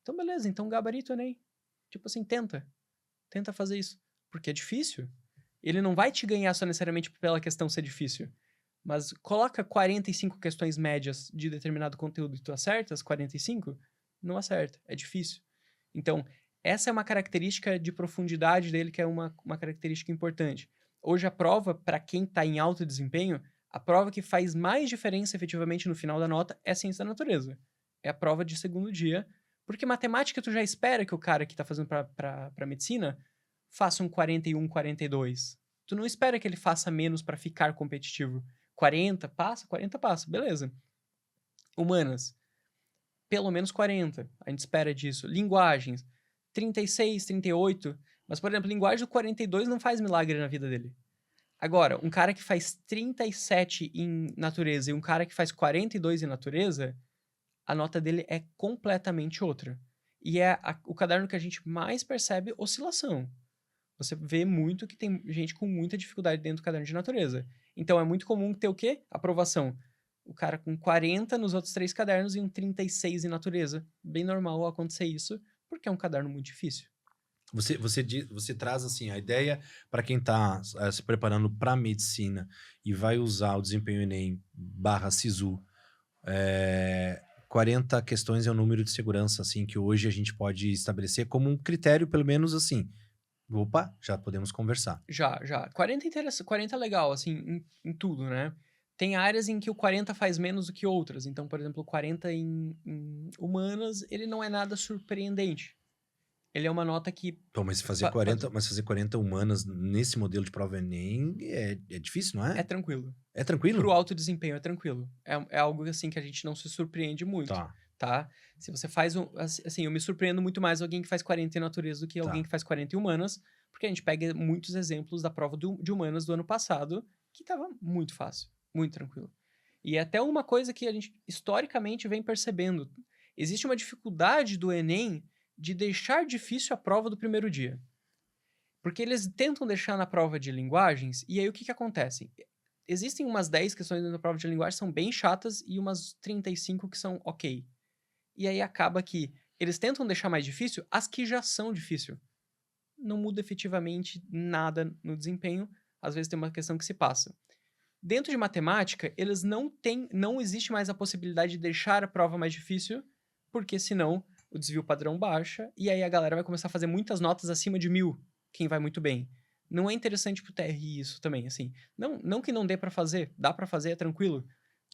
Então, beleza, então gabarito o Enem. Tipo assim, tenta fazer isso. Porque é difícil. Ele não vai te ganhar só necessariamente pela questão ser difícil. Mas coloca 45 questões médias de determinado conteúdo e tu acerta as 45, não acerta. É difícil. Então, essa é uma característica de profundidade dele, que é uma característica importante. Hoje, a prova, para quem está em alto desempenho, a prova que faz mais diferença efetivamente no final da nota é ciência da natureza. É a prova de segundo dia, porque matemática tu já espera que o cara que está fazendo para medicina faça um 41, 42. Tu não espera que ele faça menos para ficar competitivo. 40 passa, beleza. Humanas, pelo menos 40. A gente espera disso. Linguagens, 36, 38. Mas, por exemplo, linguagem do 42 não faz milagre na vida dele. Agora, um cara que faz 37 em natureza e um cara que faz 42 em natureza, a nota dele é completamente outra. E é o caderno que a gente mais percebe oscilação. Você vê muito que tem gente com muita dificuldade dentro do caderno de natureza. Então, é muito comum ter o quê? Aprovação. O cara com 40 nos outros 3 cadernos e um 36 em natureza. Bem normal acontecer isso, porque é um caderno muito difícil. Você traz assim a ideia para quem está se preparando para medicina e vai usar o desempenho Enem /SISU. 40 questões é o número de segurança assim que hoje a gente pode estabelecer como um critério, pelo menos assim. Opa, já podemos conversar. Já. 40 é legal, assim, em tudo, né? Tem áreas em que o 40 faz menos do que outras. Então, por exemplo, o 40 em humanas, ele não é nada surpreendente. Ele é uma nota que... Pô, mas fazer 40 humanas nesse modelo de prova Enem é difícil, não é? É tranquilo. É tranquilo? Pro alto desempenho é tranquilo. É algo assim que a gente não se surpreende muito. Tá? Se você faz assim, eu me surpreendo muito mais alguém que faz 40 em natureza do que alguém que faz 40 em humanas, porque a gente pega muitos exemplos da prova de humanas do ano passado que tava muito fácil, muito tranquilo. E é até uma coisa que a gente historicamente vem percebendo. Existe uma dificuldade do Enem de deixar difícil a prova do primeiro dia. Porque eles tentam deixar na prova de linguagens, e aí o que acontece? Existem umas 10 questões na prova de linguagem que são bem chatas e umas 35 que são ok. E aí acaba que eles tentam deixar mais difícil as que já são difíceis. Não muda efetivamente nada no desempenho. Às vezes tem uma questão que se passa. Dentro de matemática, eles não existe mais a possibilidade de deixar a prova mais difícil, porque senão o desvio padrão baixa, e aí a galera vai começar a fazer muitas notas acima de 1000, quem vai muito bem. Não é interessante pro TRI isso também, assim. Não que não dê pra fazer, dá pra fazer, é tranquilo.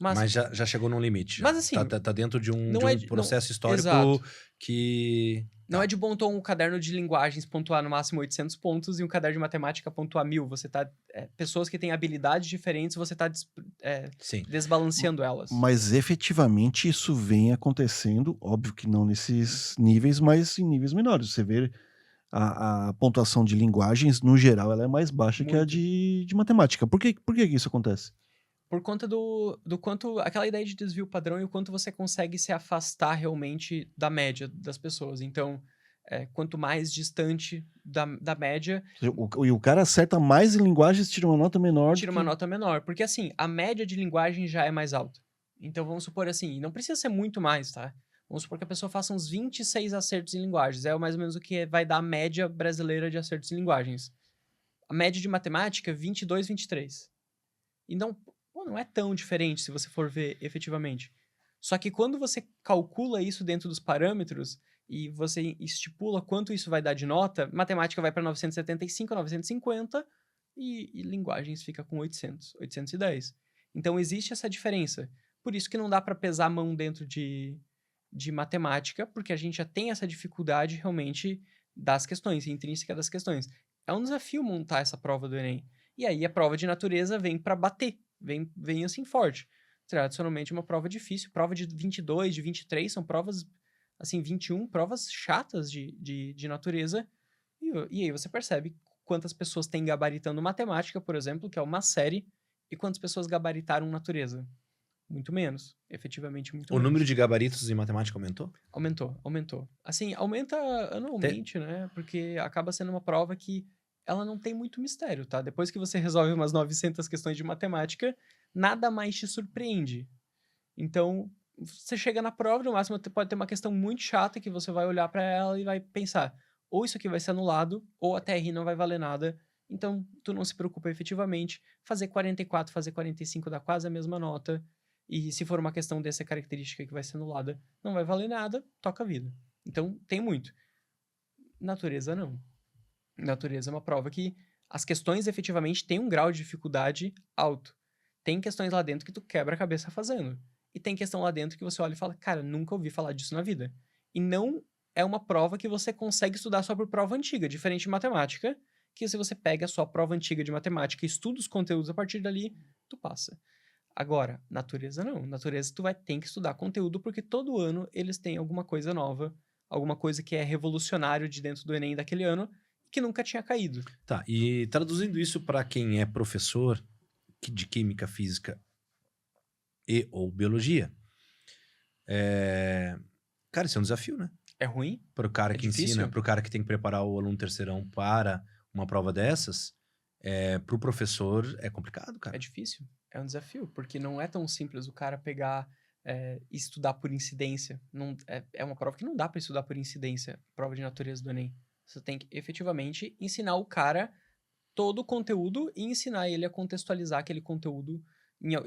Mas já chegou num limite. Mas assim... Tá dentro de um processo histórico exato. que... Não é de bom tom um caderno de linguagens pontuar no máximo 800 pontos e um caderno de matemática pontuar 1000. Você tá... pessoas que têm habilidades diferentes, você tá desbalanceando elas. Mas efetivamente isso vem acontecendo, óbvio que não nesses níveis, mas em níveis menores. Você vê a pontuação de linguagens, no geral, ela é mais baixa que a de matemática. Por que isso acontece? Por conta do quanto... Aquela ideia de desvio padrão e o quanto você consegue se afastar realmente da média das pessoas. Então, quanto mais distante da média, E o cara acerta mais em linguagens, tira uma nota menor tira do uma que... nota menor. Porque, assim, a média de linguagem já é mais alta. Então, vamos supor assim, não precisa ser muito mais, tá? Vamos supor que a pessoa faça uns 26 acertos em linguagens. É mais ou menos o que vai dar a média brasileira de acertos em linguagens. A média de matemática, 22, 23. E não, pô, não é tão diferente se você for ver efetivamente. Só que quando você calcula isso dentro dos parâmetros e você estipula quanto isso vai dar de nota, matemática vai para 975, 950 e linguagens fica com 800, 810. Então existe essa diferença. Por isso que não dá para pesar a mão dentro de matemática, porque a gente já tem essa dificuldade realmente das questões, intrínseca das questões. É um desafio montar essa prova do Enem. E aí a prova de natureza vem para bater, vem assim forte. Tradicionalmente é uma prova difícil, prova de 22, de 23, são provas, assim, 21, provas chatas de natureza. E aí você percebe quantas pessoas têm gabaritando matemática, por exemplo, que é uma série, e quantas pessoas gabaritaram natureza. Muito menos, efetivamente muito O menos. número de gabaritos em matemática aumentou? Aumentou. Assim, aumenta anualmente, né? Porque acaba sendo uma prova que ela não tem muito mistério, tá? Depois que você resolve umas 900 questões de matemática, nada mais te surpreende. Então, você chega na prova, no máximo pode ter uma questão muito chata que você vai olhar pra ela e vai pensar, ou isso aqui vai ser anulado, ou a TR não vai valer nada. Então, tu não se preocupa efetivamente. Fazer 44, fazer 45 dá quase a mesma nota. E se for uma questão dessa característica que vai ser anulada, não vai valer nada, toca a vida. Então, tem muito. Natureza, não. Natureza é uma prova que as questões efetivamente têm um grau de dificuldade alto. Tem questões lá dentro que tu quebra a cabeça fazendo. E tem questão lá dentro que você olha e fala, cara, nunca ouvi falar disso na vida. E não é uma prova que você consegue estudar só por prova antiga, diferente de matemática, que se você pega a sua prova antiga de matemática e estuda os conteúdos a partir dali, tu passa. Agora, natureza não. Natureza tu vai ter que estudar conteúdo porque todo ano eles têm alguma coisa nova, alguma coisa que é revolucionário de dentro do Enem daquele ano que nunca tinha caído. Tá, e traduzindo isso para quem é professor de química, física e ou biologia, cara, isso é um desafio, né? É ruim? Para o cara É que difícil? ensina, para o cara que tem que preparar o aluno terceirão para uma prova dessas, para o professor é complicado, cara. É difícil. É um desafio, porque não é tão simples o cara pegar e estudar por incidência. Não, é uma prova que não dá para estudar por incidência, prova de natureza do Enem. Você tem que efetivamente ensinar o cara todo o conteúdo e ensinar ele a contextualizar aquele conteúdo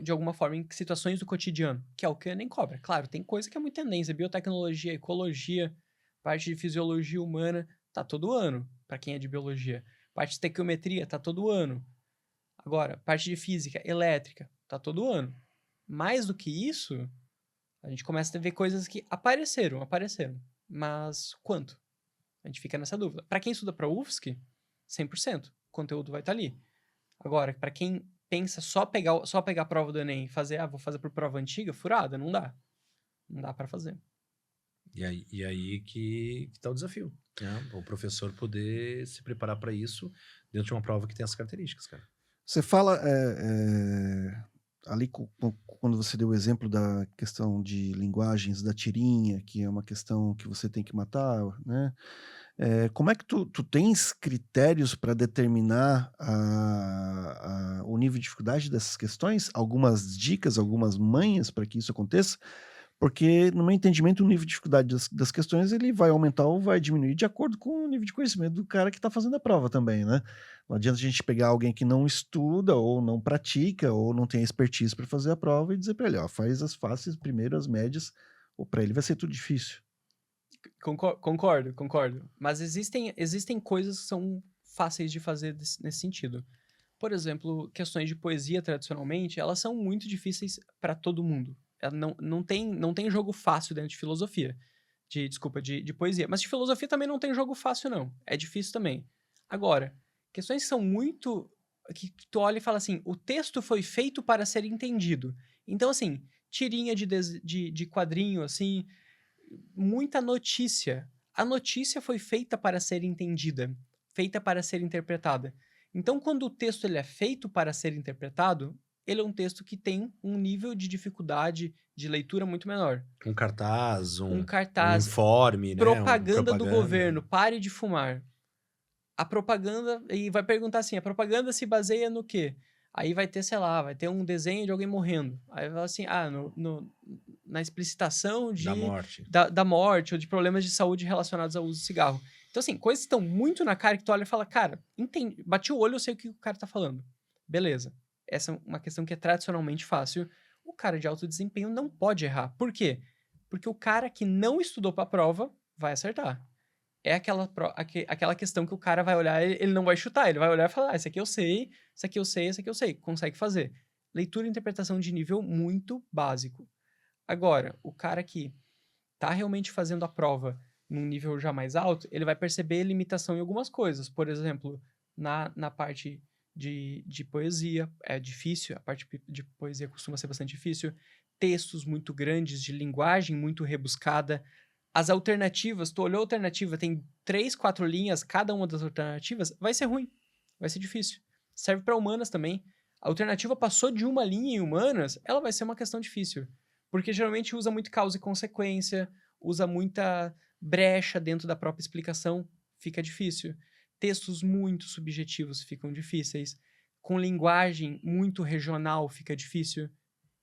de alguma forma em situações do cotidiano, que é o que o Enem cobra. Claro, tem coisa que é muito tendência, biotecnologia, ecologia, parte de fisiologia humana, tá todo ano, para quem é de biologia. Parte de estequiometria, tá todo ano. Agora, parte de física, elétrica, tá todo ano. Mais do que isso, a gente começa a ver coisas que apareceram, mas quanto? A gente fica nessa dúvida. Para quem estuda para UFSC, 100%, o conteúdo vai estar ali. Agora, para quem pensa só pegar a prova do Enem e fazer, vou fazer por prova antiga, furada, não dá. Não dá para fazer. E aí que tá o desafio, né? O professor poder se preparar para isso dentro de uma prova que tem essas características, cara. Você fala ali quando você deu o exemplo da questão de linguagens da tirinha, que é uma questão que você tem que matar, né? Como é que tu tens critérios para determinar o nível de dificuldade dessas questões? Algumas dicas, algumas manhas para que isso aconteça? Porque, no meu entendimento, o nível de dificuldade das questões ele vai aumentar ou vai diminuir de acordo com o nível de conhecimento do cara que está fazendo a prova também, né? Não adianta a gente pegar alguém que não estuda, ou não pratica, ou não tem expertise para fazer a prova e dizer para ele, ó, faz as fáceis primeiro, as médias, ou para ele vai ser tudo difícil. Concordo. Mas existem coisas que são fáceis de fazer nesse sentido. Por exemplo, questões de poesia, tradicionalmente, elas são muito difíceis para todo mundo. Não tem jogo fácil dentro de filosofia. De poesia. Mas de filosofia também não tem jogo fácil, não. É difícil também. Agora, questões que são muito... que tu olha e fala assim, o texto foi feito para ser entendido. Então, assim, tirinha de quadrinho, assim, muita notícia. A notícia foi feita para ser entendida, feita para ser interpretada. Então, quando o texto ele é feito para ser interpretado, ele é um texto que tem um nível de dificuldade de leitura muito menor. Um cartaz, Um cartaz, informe, né? propaganda do governo, pare de fumar. A propaganda, e vai perguntar assim, a propaganda se baseia no quê? Aí vai ter, sei lá, vai ter um desenho de alguém morrendo. Aí vai falar assim, na explicitação Da morte. da morte ou de problemas de saúde relacionados ao uso de cigarro. Então, assim, coisas que estão muito na cara que tu olha e fala, cara, entendi, bati o olho, eu sei o que o cara tá falando. Beleza. Essa é uma questão que é tradicionalmente fácil. O cara de alto desempenho não pode errar. Por quê? Porque o cara que não estudou pra prova vai acertar. É aquela questão que o cara vai olhar, ele não vai chutar, ele vai olhar e falar, esse aqui eu sei, esse aqui eu sei, esse aqui eu sei. Consegue fazer. Leitura e interpretação de nível muito básico. Agora, o cara que tá realmente fazendo a prova num nível já mais alto, ele vai perceber limitação em algumas coisas. Por exemplo, na parte de poesia, é difícil, a parte de poesia costuma ser bastante difícil. Textos muito grandes, de linguagem muito rebuscada. As alternativas, tu olhou a alternativa, tem 3, 4 linhas, cada uma das alternativas, vai ser ruim, vai ser difícil. Serve para humanas também. A alternativa passou de uma linha em humanas, ela vai ser uma questão difícil. Porque geralmente usa muito causa e consequência, usa muita brecha dentro da própria explicação, fica difícil. Textos muito subjetivos ficam difíceis. Com linguagem muito regional fica difícil.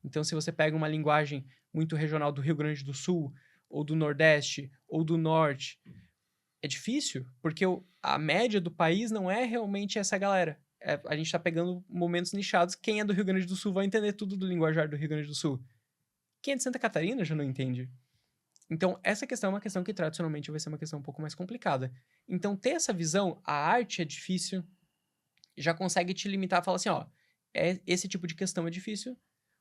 Então, se você pega uma linguagem muito regional do Rio Grande do Sul, ou do Nordeste, ou do Norte, é difícil, porque a média do país não é realmente essa galera. A gente tá pegando momentos nichados. Quem é do Rio Grande do Sul vai entender tudo do linguajar do Rio Grande do Sul. Quem é de Santa Catarina já não entende. Então, essa questão é uma questão que tradicionalmente vai ser uma questão um pouco mais complicada. Então, ter essa visão, a arte é difícil, já consegue te limitar a falar assim, ó, esse tipo de questão é difícil,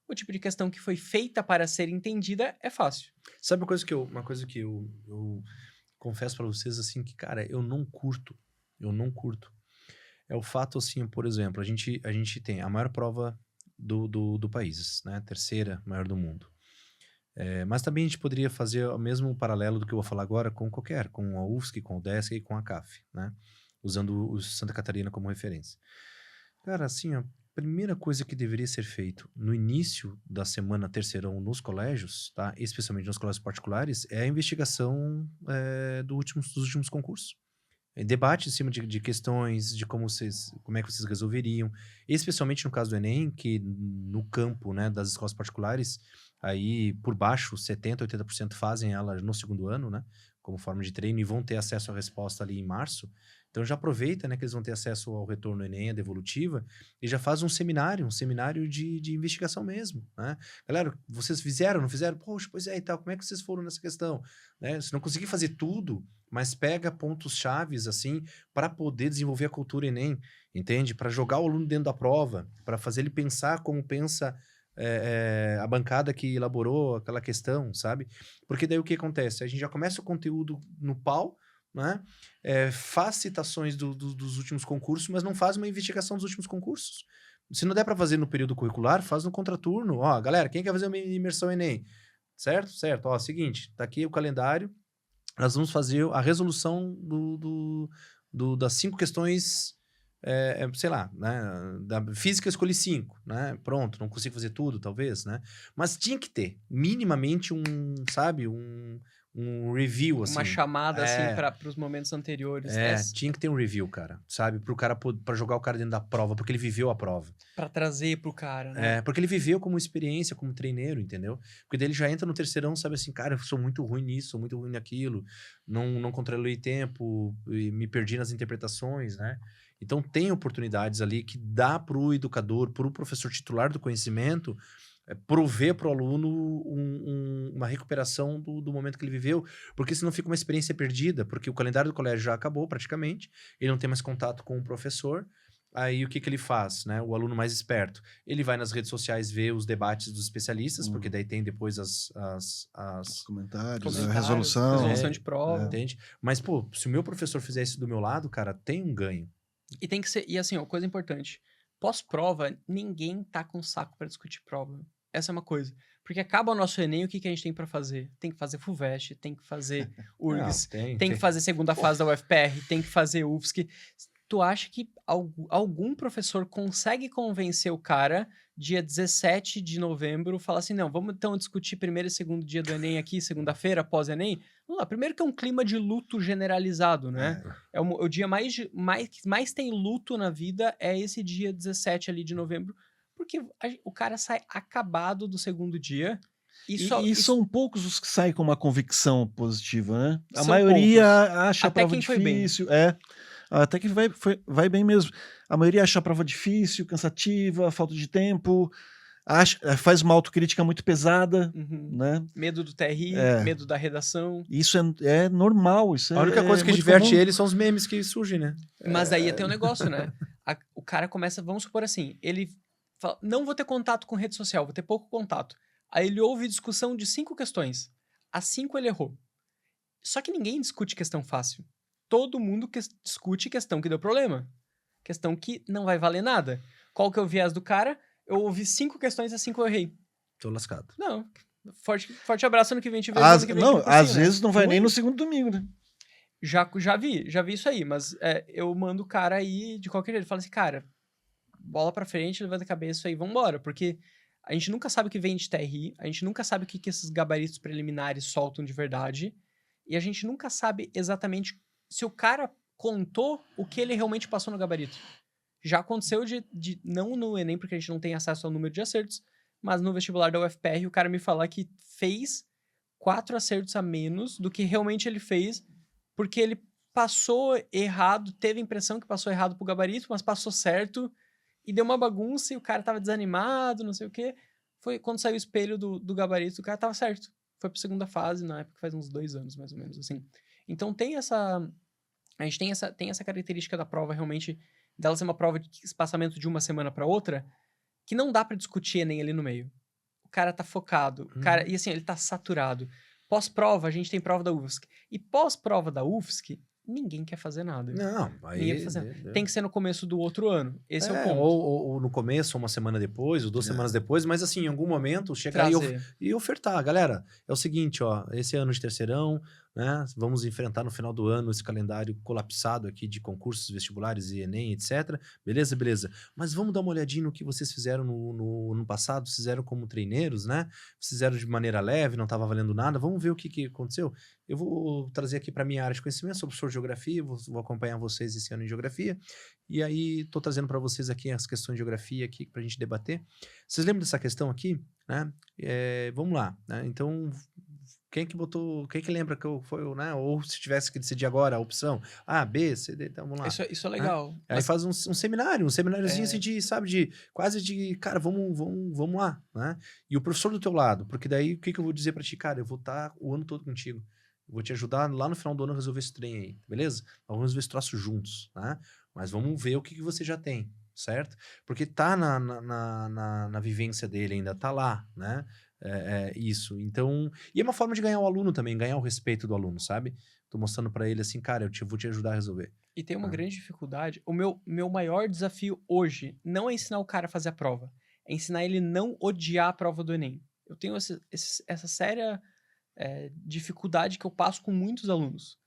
o tipo de questão que foi feita para ser entendida é fácil. Sabe uma coisa que eu confesso pra vocês, assim, que, cara, eu não curto. É o fato, assim, por exemplo, a gente tem a maior prova do país, né? A terceira maior do mundo. Mas também a gente poderia fazer o mesmo paralelo do que eu vou falar agora com a UFSC, com o UDESC e com a CAF, né? Usando o Santa Catarina como referência. Cara, assim, a primeira coisa que deveria ser feito no início da semana terceirão nos colégios, tá? Especialmente nos colégios particulares, é a investigação dos últimos concursos. Debate em cima de questões, de como é que vocês resolveriam, especialmente no caso do Enem, que no campo, né, das escolas particulares, aí por baixo, 70%, 80% fazem ela no segundo ano, né, como forma de treino, e vão ter acesso à resposta ali em março. Então já aproveita, né, que eles vão ter acesso ao retorno Enem, a devolutiva, e já faz um seminário de investigação mesmo, né? Galera, vocês fizeram, não fizeram? Poxa, pois é e tal, como é que vocês foram nessa questão? Né? Se não conseguir fazer tudo, mas pega pontos chaves, assim, para poder desenvolver a cultura Enem, entende? Para jogar o aluno dentro da prova, para fazer ele pensar como pensa a bancada que elaborou aquela questão, sabe? Porque daí o que acontece? A gente já começa o conteúdo no pau, né? Faz citações dos últimos concursos, mas não faz uma investigação dos últimos concursos. Se não der para fazer no período curricular, faz no contraturno. Ó, galera, quem quer fazer uma imersão Enem? Certo? Certo. Ó, seguinte, tá aqui o calendário. Nós vamos fazer a resolução das 5 questões, sei lá, né? Da física eu escolhi 5, né? Pronto, não consigo fazer tudo, talvez, né? Mas tinha que ter, minimamente, um review, assim. Uma chamada, assim, para os momentos anteriores. Tinha que ter um review, cara, sabe? Pra jogar o cara dentro da prova, porque ele viveu a prova. Pra trazer pro cara, né? Porque ele viveu como experiência, como treineiro, entendeu? Porque daí ele já entra no terceirão, sabe assim, cara, eu sou muito ruim nisso, sou muito ruim naquilo, não controlei tempo, e me perdi nas interpretações, né? Então tem oportunidades ali que dá pro educador, pro professor titular do conhecimento, prover para o aluno uma recuperação do momento que ele viveu, porque senão fica uma experiência perdida, porque o calendário do colégio já acabou praticamente, ele não tem mais contato com o professor, aí o que ele faz, né? O aluno mais esperto, ele vai nas redes sociais ver os debates dos especialistas, porque daí tem depois os comentários, a resolução de prova. Entende? Mas, pô, se o meu professor fizer isso do meu lado, cara, tem um ganho. E tem que ser, e assim, ó, coisa importante, pós-prova, ninguém tá com saco para discutir prova. Essa é uma coisa. Porque acaba o nosso Enem, o que a gente tem pra fazer? Tem que fazer FUVEST, tem que fazer URGS, tem que fazer segunda fase da UFPR, tem que fazer UFSC. Tu acha que algum professor consegue convencer o cara dia 17 de novembro, fala assim, não, vamos então discutir primeiro e segundo dia do Enem aqui, segunda-feira, pós-Enem. Vamos lá, primeiro que é um clima de luto generalizado, né? É o dia que mais tem luto na vida é esse dia 17 ali de novembro, porque o cara sai acabado do segundo dia. E são poucos os que saem com uma convicção positiva, né? A São maioria poucos. acha a Até prova quem foi bem. difícil. Até que vai bem mesmo. A maioria acha a prova difícil, cansativa, falta de tempo, faz uma autocrítica muito pesada, né? Medo do TRI, medo da redação. Isso é normal. Isso A única coisa que muito diverte comum. ele são os memes que surgem, né? Mas daí tem um negócio, né? O cara começa, vamos supor assim, ele fala, não vou ter contato com rede social, vou ter pouco contato. Aí ele ouve discussão de 5 questões. As 5 ele errou. Só que ninguém discute questão fácil. Todo mundo discute questão que deu problema. Questão que não vai valer nada. Qual que é o viés do cara? Eu ouvi 5 questões, as 5 eu errei. Tô lascado. Não. Forte abraço, ano que vem te vejo. Às vezes não vai nem no segundo domingo, né? Já vi isso aí, mas eu mando o cara aí de qualquer jeito. Fala assim, cara, bola pra frente, levanta a cabeça aí, vambora. Porque a gente nunca sabe o que vem de TRI, a gente nunca sabe o que esses gabaritos preliminares soltam de verdade, e a gente nunca sabe exatamente se o cara contou o que ele realmente passou no gabarito. Já aconteceu não no Enem, porque a gente não tem acesso ao número de acertos, mas no vestibular da UFPR, o cara me falar que fez 4 acertos a menos do que realmente ele fez, porque ele passou errado, teve a impressão que passou errado pro gabarito, mas passou certo, e deu uma bagunça, e o cara tava desanimado, não sei o quê. Foi quando saiu o espelho do gabarito, o cara tava certo. Foi pra segunda fase, na época faz uns 2 anos, mais ou menos, assim. Então a gente tem essa característica da prova, realmente, dela ser uma prova de espaçamento de uma semana pra outra, que não dá pra discutir nem ali no meio. O cara tá focado, e assim, ele tá saturado. Pós-prova, a gente tem prova da UFSC. E pós-prova da UFSC, ninguém quer fazer nada. Não, aí... Tem que ser no começo do outro ano. Esse é o ponto. Ou no começo, ou uma semana depois, ou 2 semanas depois, mas assim, em algum momento, chegar e ofertar. Galera, é o seguinte, ó, esse ano de terceirão, né, vamos enfrentar no final do ano esse calendário colapsado aqui de concursos vestibulares e Enem, etc. Beleza? Beleza. Mas vamos dar uma olhadinha no que vocês fizeram no ano passado, fizeram como treineiros, né? Fizeram de maneira leve, não estava valendo nada. Vamos ver o que aconteceu. Eu vou trazer aqui para minha área de conhecimento, sou professor de geografia, vou acompanhar vocês esse ano em geografia, e aí estou trazendo para vocês aqui as questões de geografia aqui para a gente debater. Vocês lembram dessa questão aqui? Né? Vamos lá. Né? Então, quem que lembra que foi, né? Ou se tivesse que decidir agora a opção A, B, C, D, então vamos lá. Isso é legal. Né? Aí faz um semináriozinho assim quase de, cara, vamos lá, né? E o professor do teu lado, porque daí o que eu vou dizer para ti? Cara, eu vou estar o ano todo contigo. Eu vou te ajudar lá no final do ano a resolver esse trem aí, beleza? Vamos resolver esse troço juntos, né? Mas vamos ver o que você já tem, certo? Porque tá na vivência dele ainda, tá lá, né? Isso. Então, e é uma forma de ganhar o aluno também, ganhar o respeito do aluno, sabe? Tô mostrando pra ele assim, cara, vou te ajudar a resolver. E tem uma grande dificuldade. O meu maior desafio hoje não é ensinar o cara a fazer a prova, é ensinar ele não odiar a prova do Enem. Eu tenho essa séria dificuldade que eu passo com muitos alunos.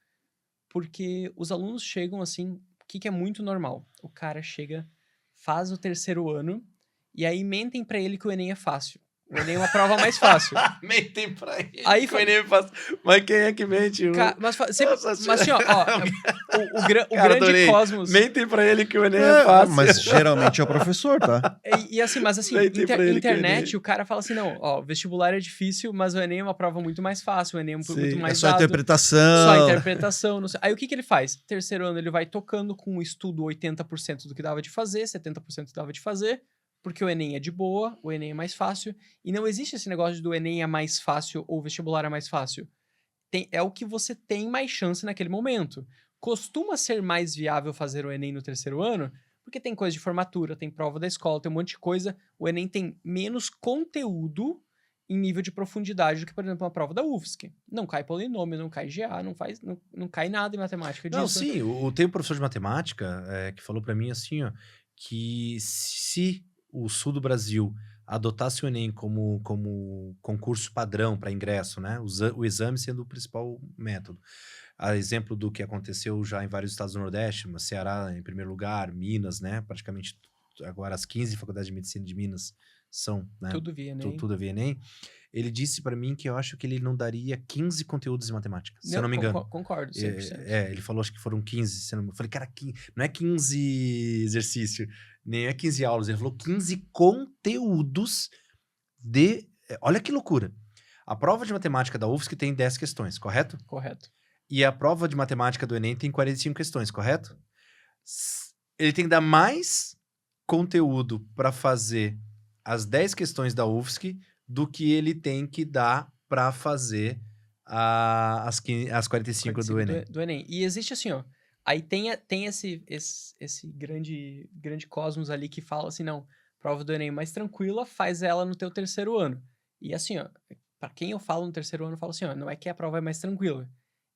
Porque os alunos chegam assim, o que é muito normal? O cara chega, faz o terceiro ano, e aí mentem pra ele que o Enem é fácil. O Enem é uma prova mais fácil. Mentem pra ele. Aí o Enem é fácil. Mas quem é que mente? Mas assim, ó, o grande adorei. Cosmos... Mentem pra ele que o Enem é fácil. Mas geralmente é o professor, tá? Mas assim, internet, o cara fala assim, não, ó, vestibular é difícil, mas o Enem é uma prova muito mais fácil, o Enem é muito mais só dado. Interpretação. Só interpretação, não sei. Aí o que ele faz? Terceiro ano ele vai tocando com o estudo 80% do que dava de fazer, 70% do que dava de fazer, porque o Enem é de boa, o Enem é mais fácil, e não existe esse negócio do Enem é mais fácil ou o vestibular é mais fácil. É o que você tem mais chance naquele momento. Costuma ser mais viável fazer o Enem no terceiro ano, porque tem coisa de formatura, tem prova da escola, tem um monte de coisa. O Enem tem menos conteúdo em nível de profundidade do que, por exemplo, uma prova da UFSC. Não cai polinômio, não cai GA, não cai nada em matemática disso. Não, sim, tem um professor de matemática que falou pra mim assim, ó, que se o sul do Brasil adotasse o Enem como concurso padrão para ingresso, né? O exame sendo o principal método. A exemplo do que aconteceu já em vários estados do Nordeste, Ceará em primeiro lugar, Minas, né? Praticamente agora as 15 faculdades de medicina de Minas são, né? Tudo via Enem. Tudo via Enem. Ele disse pra mim que eu acho que ele não daria 15 conteúdos em matemática, se eu não me engano. Concordo, 100%. Ele falou, acho que foram 15. Eu falei, cara, não é 15 exercícios, nem é 15 aulas. Ele falou 15 conteúdos de... Olha que loucura. A prova de matemática da UFSC tem 10 questões, correto? Correto. E a prova de matemática do Enem tem 45 questões, correto? Ele tem que dar mais conteúdo para fazer as 10 questões da UFSC do que ele tem que dar para fazer as 45 do Enem. Do Enem. E existe assim, ó. Aí tem esse grande cosmos ali que fala assim, não, prova do Enem mais tranquila, faz ela no teu terceiro ano. E assim, ó, pra quem eu falo no terceiro ano, eu falo assim, ó, não é que a prova é mais tranquila,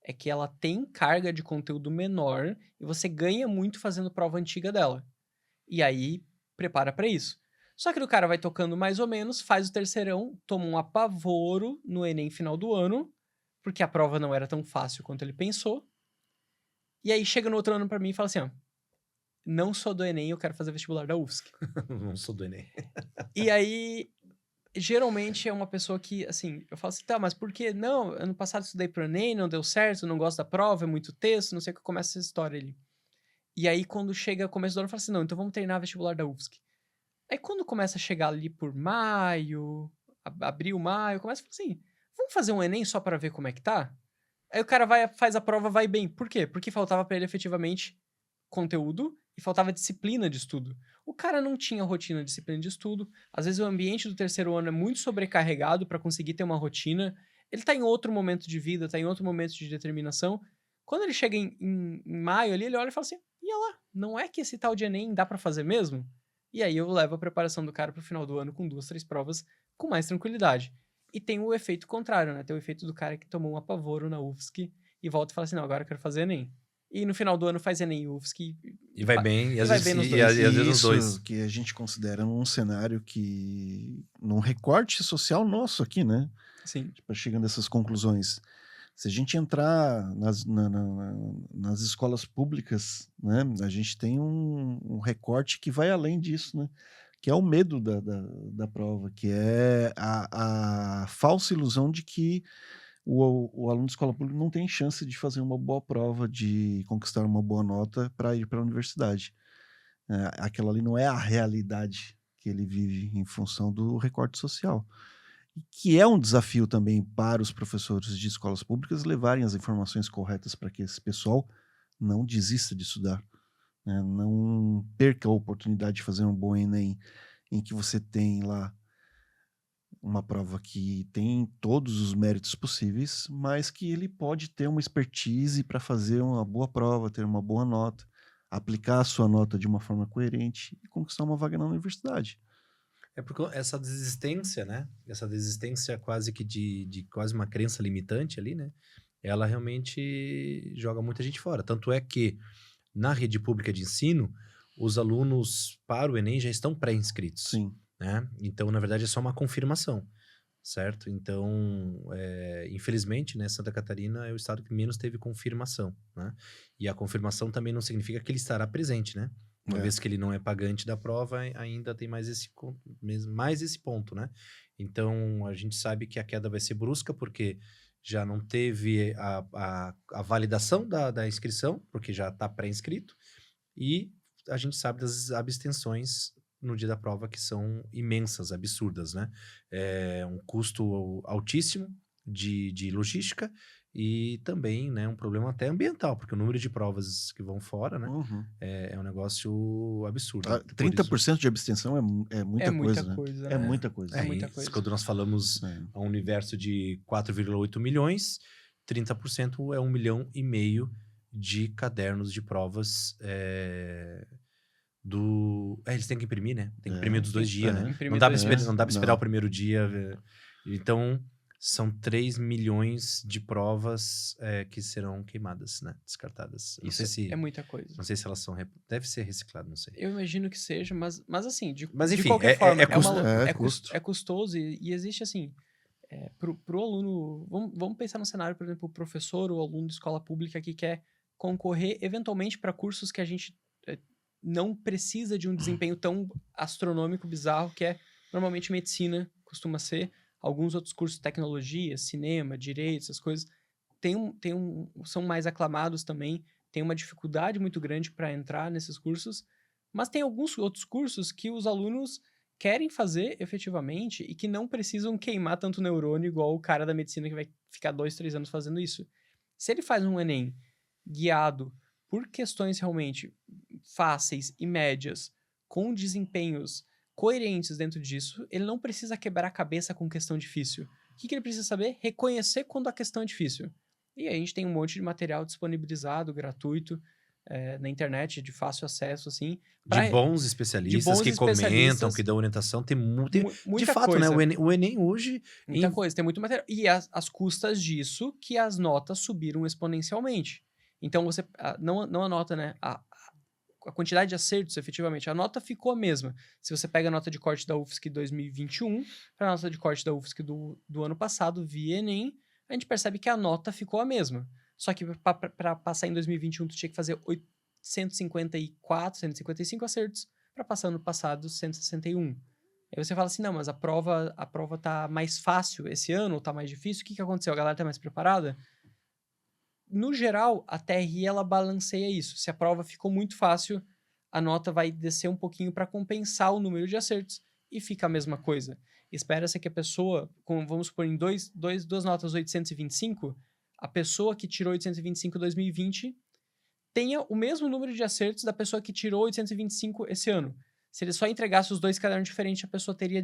é que ela tem carga de conteúdo menor e você ganha muito fazendo prova antiga dela. E aí, prepara pra isso. Só que o cara vai tocando mais ou menos, faz o terceirão, toma um apavoro no Enem final do ano, porque a prova não era tão fácil quanto ele pensou. E aí chega no outro ano pra mim e fala assim, ó, não sou do Enem, eu quero fazer vestibular da UFSC. Não sou do Enem. E aí, geralmente é uma pessoa que, assim, eu falo assim, tá, mas por que? Não, ano passado estudei pro Enem, não deu certo, não gosto da prova, é muito texto, não sei o que, começa essa história ali. E aí, quando chega o começo do ano, eu falo assim, não, então vamos treinar vestibular da UFSC. Aí, quando começa a chegar ali por maio, abril, maio, começa a falar assim, vamos fazer um Enem só para ver como é que tá? Aí o cara faz a prova, vai bem. Por quê? Porque faltava para ele efetivamente conteúdo e faltava disciplina de estudo. O cara não tinha rotina de disciplina de estudo. Às vezes o ambiente do terceiro ano é muito sobrecarregado para conseguir ter uma rotina. Ele tá em outro momento de vida, tá em outro momento de determinação. Quando ele chega em maio ali, ele olha e fala assim, e olha lá, não é que esse tal de Enem dá para fazer mesmo? E aí eu levo a preparação do cara pro final do ano com 2, 3 provas com mais tranquilidade. E tem o efeito contrário, né? Tem o efeito do cara que tomou um apavoro na UFSC e volta e fala assim, não, agora eu quero fazer Enem. E no final do ano faz Enem e UFSC. E vai bem, e às vai vezes bem nos e dois. às vezes os Isso dois. que a gente considera um cenário que... num recorte social nosso aqui, né? Sim. Tipo, chegando a essas conclusões. Se a gente entrar nas escolas públicas, né, a gente tem um recorte que vai além disso, né, que é o medo da prova, que é a falsa ilusão de que o aluno de escola pública não tem chance de fazer uma boa prova, de conquistar uma boa nota para ir para a universidade. Aquela ali não é a realidade que ele vive em função do recorte social. Que é um desafio também para os professores de escolas públicas levarem as informações corretas para que esse pessoal não desista de estudar, né? Não perca a oportunidade de fazer um bom Enem, em que você tem lá uma prova que tem todos os méritos possíveis, mas que ele pode ter uma expertise para fazer uma boa prova, ter uma boa nota, aplicar a sua nota de uma forma coerente e conquistar uma vaga na universidade. É porque essa desistência, né? Essa desistência quase que de quase uma crença limitante ali, né? Ela realmente joga muita gente fora. Tanto é que na rede pública de ensino, os alunos para o Enem já estão pré-inscritos. Sim. Né? Então, na verdade, é só uma confirmação, certo? Então, infelizmente, né, Santa Catarina é o estado que menos teve confirmação, né? E a confirmação também não significa que ele estará presente, né? Uma vez que ele não é pagante da prova, ainda tem mais esse ponto, né? Então, a gente sabe que a queda vai ser brusca, porque já não teve a validação da inscrição, porque já está pré-inscrito, e a gente sabe das abstenções no dia da prova que são imensas, absurdas, né? É um custo altíssimo de logística e também, né, um problema até ambiental, porque o número de provas que vão fora, né, Uhum. é um negócio absurdo. 30% de abstenção é muita coisa, né? coisa, É né? muita coisa. É muita coisa. Quando nós falamos a um universo de 4,8 milhões, 30% é 1,5 milhão de cadernos de provas eles têm que imprimir, né? Tem que imprimir dos 2 dias, né? Não dá pra esperar o primeiro dia. Então, são 3 milhões de provas que serão queimadas, né? Descartadas. Não sei se... É muita coisa. Não sei se elas são... Deve ser reciclado, não sei. Eu imagino que seja, mas assim, de enfim, qualquer forma, custo. é custoso e existe assim, pro aluno, vamos pensar no cenário, por exemplo, o professor ou aluno de escola pública que quer concorrer eventualmente para cursos que a gente não precisa de um desempenho tão astronômico, bizarro, que é, por Normalmente medicina costuma ser, alguns outros cursos, tecnologia, cinema, direito, essas coisas, são mais aclamados também, tem uma dificuldade muito grande para entrar nesses cursos, mas tem alguns outros cursos que os alunos querem fazer efetivamente e que não precisam queimar tanto neurônio igual o cara da medicina que vai ficar 2, 3 anos fazendo isso. Se ele faz um Enem guiado por questões realmente fáceis e médias, com desempenhos coerentes dentro disso, ele não precisa quebrar a cabeça com questão difícil. O que ele precisa saber? Reconhecer quando a questão é difícil. E aí a gente tem um monte de material disponibilizado, gratuito, na internet, de fácil acesso, assim. De bons especialistas que comentam, que dão orientação. Tem muita de fato, coisa. Né? O Enem hoje... Muita coisa, tem muito material. E as custas disso, que as notas subiram exponencialmente. Então, você... Não a nota, né? A quantidade de acertos, efetivamente. A nota ficou a mesma. Se você pega a nota de corte da UFSC 2021 para a nota de corte da UFSC do ano passado, via Enem, a gente percebe que a nota ficou a mesma. Só que para passar em 2021, tu tinha que fazer 154, 155 acertos. Para passar no passado, 161. Aí você fala assim, não, mas a prova tá mais fácil esse ano, ou tá mais difícil? O que aconteceu? A galera tá mais preparada? No geral, a TRI, ela balanceia isso. Se a prova ficou muito fácil, a nota vai descer um pouquinho para compensar o número de acertos e fica a mesma coisa. Espera-se que a pessoa, vamos supor, em duas notas 825, a pessoa que tirou 825 em 2020 tenha o mesmo número de acertos da pessoa que tirou 825 esse ano. Se ele só entregasse os dois cadernos diferentes, a pessoa teria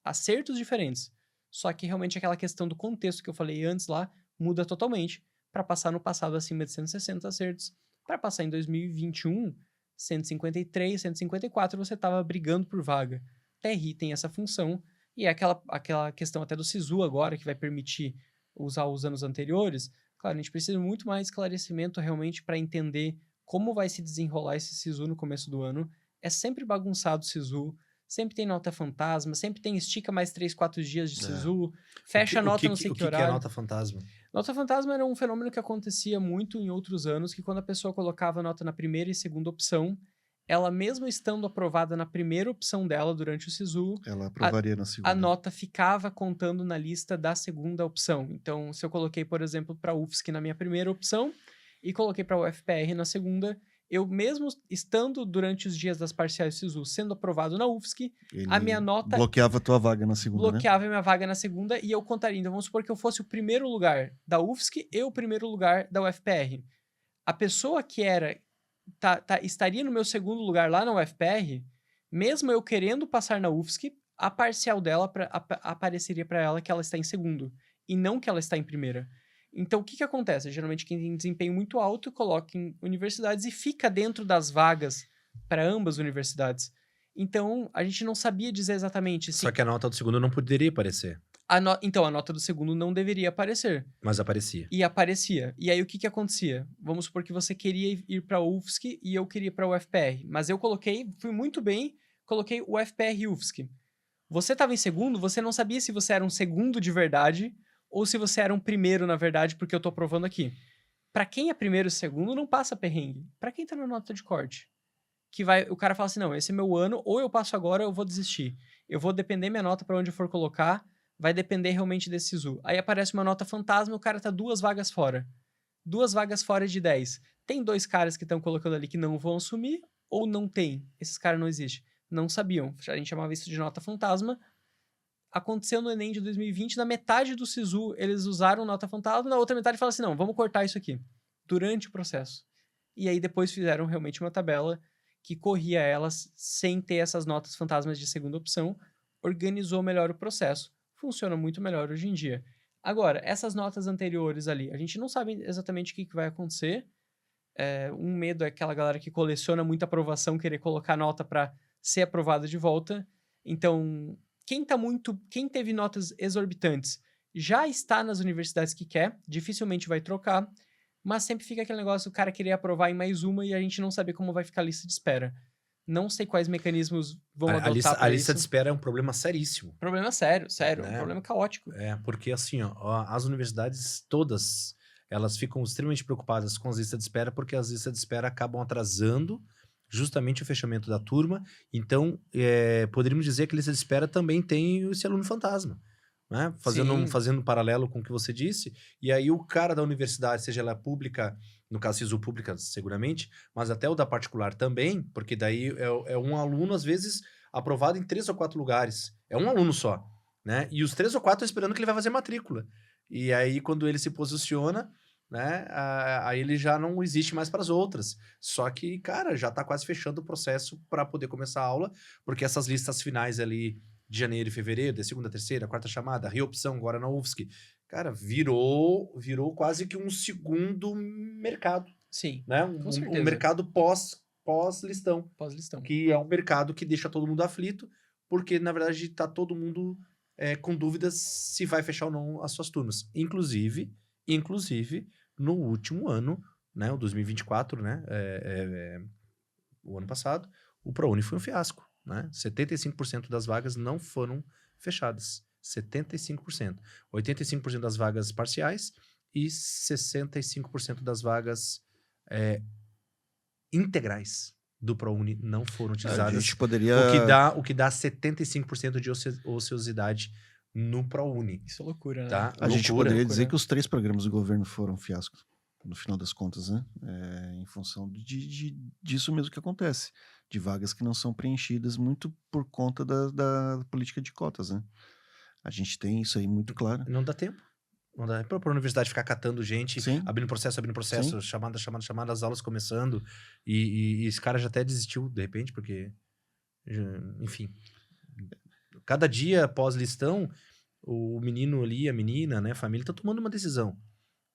acertos diferentes. Só que realmente aquela questão do contexto que eu falei antes lá muda totalmente. Para passar no passado acima de 160 acertos, para passar em 2021, 153, 154, você estava brigando por vaga. TRI tem essa função, e é aquela questão até do SISU agora, que vai permitir usar os anos anteriores. Claro, a gente precisa de muito mais esclarecimento realmente para entender como vai se desenrolar esse SISU no começo do ano. É sempre bagunçado o SISU, sempre tem nota fantasma, sempre tem estica mais 3, 4 dias de SISU, fecha a nota não sei que horário. O que é nota fantasma? Nota fantasma era um fenômeno que acontecia muito em outros anos, que quando a pessoa colocava a nota na primeira e segunda opção, ela mesmo estando aprovada na primeira opção dela durante o SISU, ela aprovaria na segunda. A nota ficava contando na lista da segunda opção. Então, se eu coloquei, por exemplo, para a UFSC na minha primeira opção e coloquei para a UFPR na segunda, eu mesmo estando durante os dias das parciais SISU sendo aprovado na UFSC, a minha nota... bloqueava a tua vaga na segunda, bloqueava a minha vaga na segunda e eu contaria. Então, vamos supor que eu fosse o primeiro lugar da UFSC e o primeiro lugar da UFPR. A pessoa que estaria no meu segundo lugar lá na UFPR, mesmo eu querendo passar na UFSC, a parcial dela apareceria para ela que ela está em segundo e não que ela está em primeira. Então, o que acontece? Geralmente, quem tem desempenho muito alto coloca em universidades e fica dentro das vagas para ambas universidades. Então, a gente não sabia dizer exatamente... Só que a nota do segundo não poderia aparecer. Então, a nota do segundo não deveria aparecer. Mas aparecia. E aparecia. E aí, o que acontecia? Vamos supor que você queria ir para a UFSC e eu queria ir para a UFPR. Mas eu fui muito bem, coloquei UFPR e UFSC. Você estava em segundo, você não sabia se você era um segundo de verdade ou se você era um primeiro, na verdade, porque eu tô provando aqui. Para quem é primeiro e segundo, não passa perrengue. Para quem tá na nota de corte, o cara fala assim, não, esse é meu ano, ou eu passo agora ou eu vou desistir. Eu vou depender minha nota para onde eu for colocar, vai depender realmente desse SISU. Aí aparece uma nota fantasma e o cara tá 2 vagas fora. 2 vagas fora de 10. Tem 2 caras que estão colocando ali que não vão assumir, ou não tem? Esses caras não existem. Não sabiam. A gente chamava isso de nota fantasma. Aconteceu no Enem de 2020, na metade do SISU eles usaram nota fantasma, na outra metade falaram assim, não, vamos cortar isso aqui, durante o processo. E aí depois fizeram realmente uma tabela que corria elas sem ter essas notas fantasmas de segunda opção, organizou melhor o processo, funciona muito melhor hoje em dia. Agora, essas notas anteriores ali, a gente não sabe exatamente o que vai acontecer, um medo é aquela galera que coleciona muita aprovação, querer colocar nota para ser aprovada de volta, então... Quem teve notas exorbitantes já está nas universidades que quer, dificilmente vai trocar, mas sempre fica aquele negócio, o cara querer aprovar em mais uma e a gente não saber como vai ficar a lista de espera. Não sei quais mecanismos vão adotar para isso. A lista de espera é um problema seríssimo. Problema sério, um problema caótico. Porque assim, as universidades todas, elas ficam extremamente preocupadas com as listas de espera, porque as listas de espera acabam atrasando justamente o fechamento da turma. Então, poderíamos dizer que a lista de espera também tem esse aluno fantasma, né? Fazendo um paralelo com o que você disse. E aí o cara da universidade, seja ela pública, no caso SISU pública seguramente, mas até o da particular também, porque daí é um aluno, às vezes, aprovado em 3 ou 4 lugares. É um aluno só, né? E os 3 ou 4 estão esperando que ele vai fazer matrícula. E aí, quando ele se posiciona, né, aí ele já não existe mais para as outras. Só que, cara, já está quase fechando o processo para poder começar a aula, porque essas listas finais ali de janeiro e fevereiro, de segunda, terceira, quarta chamada, reopção agora na UFSC, cara, virou quase que um segundo mercado, Sim, né? com Um certeza. mercado pós-listão, Pós-listão. que é um mercado que deixa todo mundo aflito, porque, na verdade, está todo mundo com dúvidas se vai fechar ou não as suas turmas. Inclusive, no último ano, né, o 2024, né, o ano passado, o ProUni foi um fiasco, né? 75% das vagas não foram fechadas. 75%. 85% das vagas parciais e 65% das vagas integrais do ProUni não foram A utilizadas. gente poderia... O que dá 75% de ociosidade no ProUni. Isso é loucura, né? Tá? A gente Loucura. poderia dizer que os 3 programas do governo foram fiascos, no final das contas, né? Em função disso mesmo que acontece, de vagas que não são preenchidas muito por conta da política de cotas, né? A gente tem isso aí muito claro. Não dá tempo. Não dá para a universidade ficar catando gente, Sim. abrindo processo, Sim. chamada, as aulas começando, e esse cara já até desistiu, de repente, porque, enfim, cada dia pós-listão, o menino ali, a menina, né, a família tá tomando uma decisão,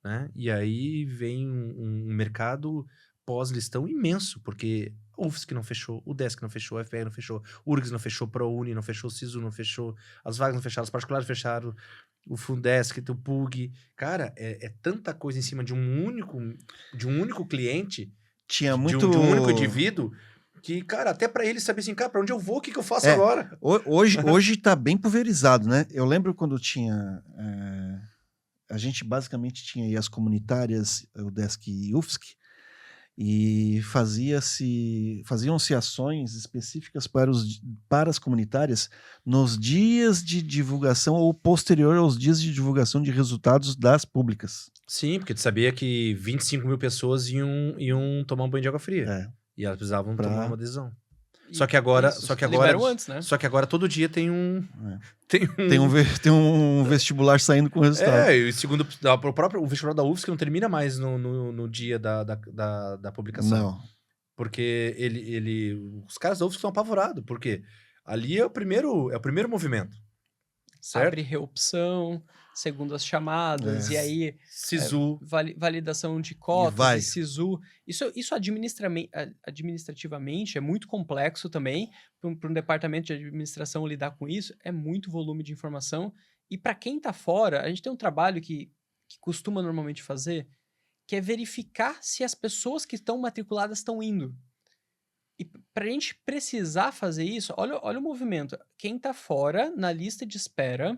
né, e aí vem um mercado pós-listão imenso, porque o UFSC não fechou, o DESC não fechou, o FPR não fechou, o URGS não fechou, o ProUni não fechou, o SISU não fechou, as vagas não fecharam, os particulares fecharam, o Fundesc, o PUG. Cara, é tanta coisa em cima de um único cliente, Tinha de muito... um único indivíduo, que, cara, até pra ele saber assim, cara, pra onde eu vou, o que eu faço agora? Hoje tá bem pulverizado, né? Eu lembro quando tinha... a gente basicamente tinha aí as comunitárias, o DESC e UFSC, e faziam-se ações específicas para as comunitárias nos dias de divulgação ou posterior aos dias de divulgação de resultados das públicas. Sim, porque tu sabia que 25 mil pessoas iam tomar um banho de água fria. E elas precisavam tomar uma decisão. Só que agora, liberam antes, né? Só que agora todo dia tem um Tem um vestibular saindo com resultado. E segundo o vestibular da UFSC não termina mais no dia da publicação. Não. Porque os caras da UFSC estão apavorados, porque ali é o primeiro movimento. Certo? Abre reopção, segundas chamadas, e aí SISU. validação de cotas, e SISU. Isso administrativamente é muito complexo também, para um departamento de administração lidar com isso, é muito volume de informação. E para quem está fora, a gente tem um trabalho que costuma normalmente fazer, que é verificar se as pessoas que estão matriculadas estão indo. E para a gente precisar fazer isso, olha o movimento. Quem está fora, na lista de espera,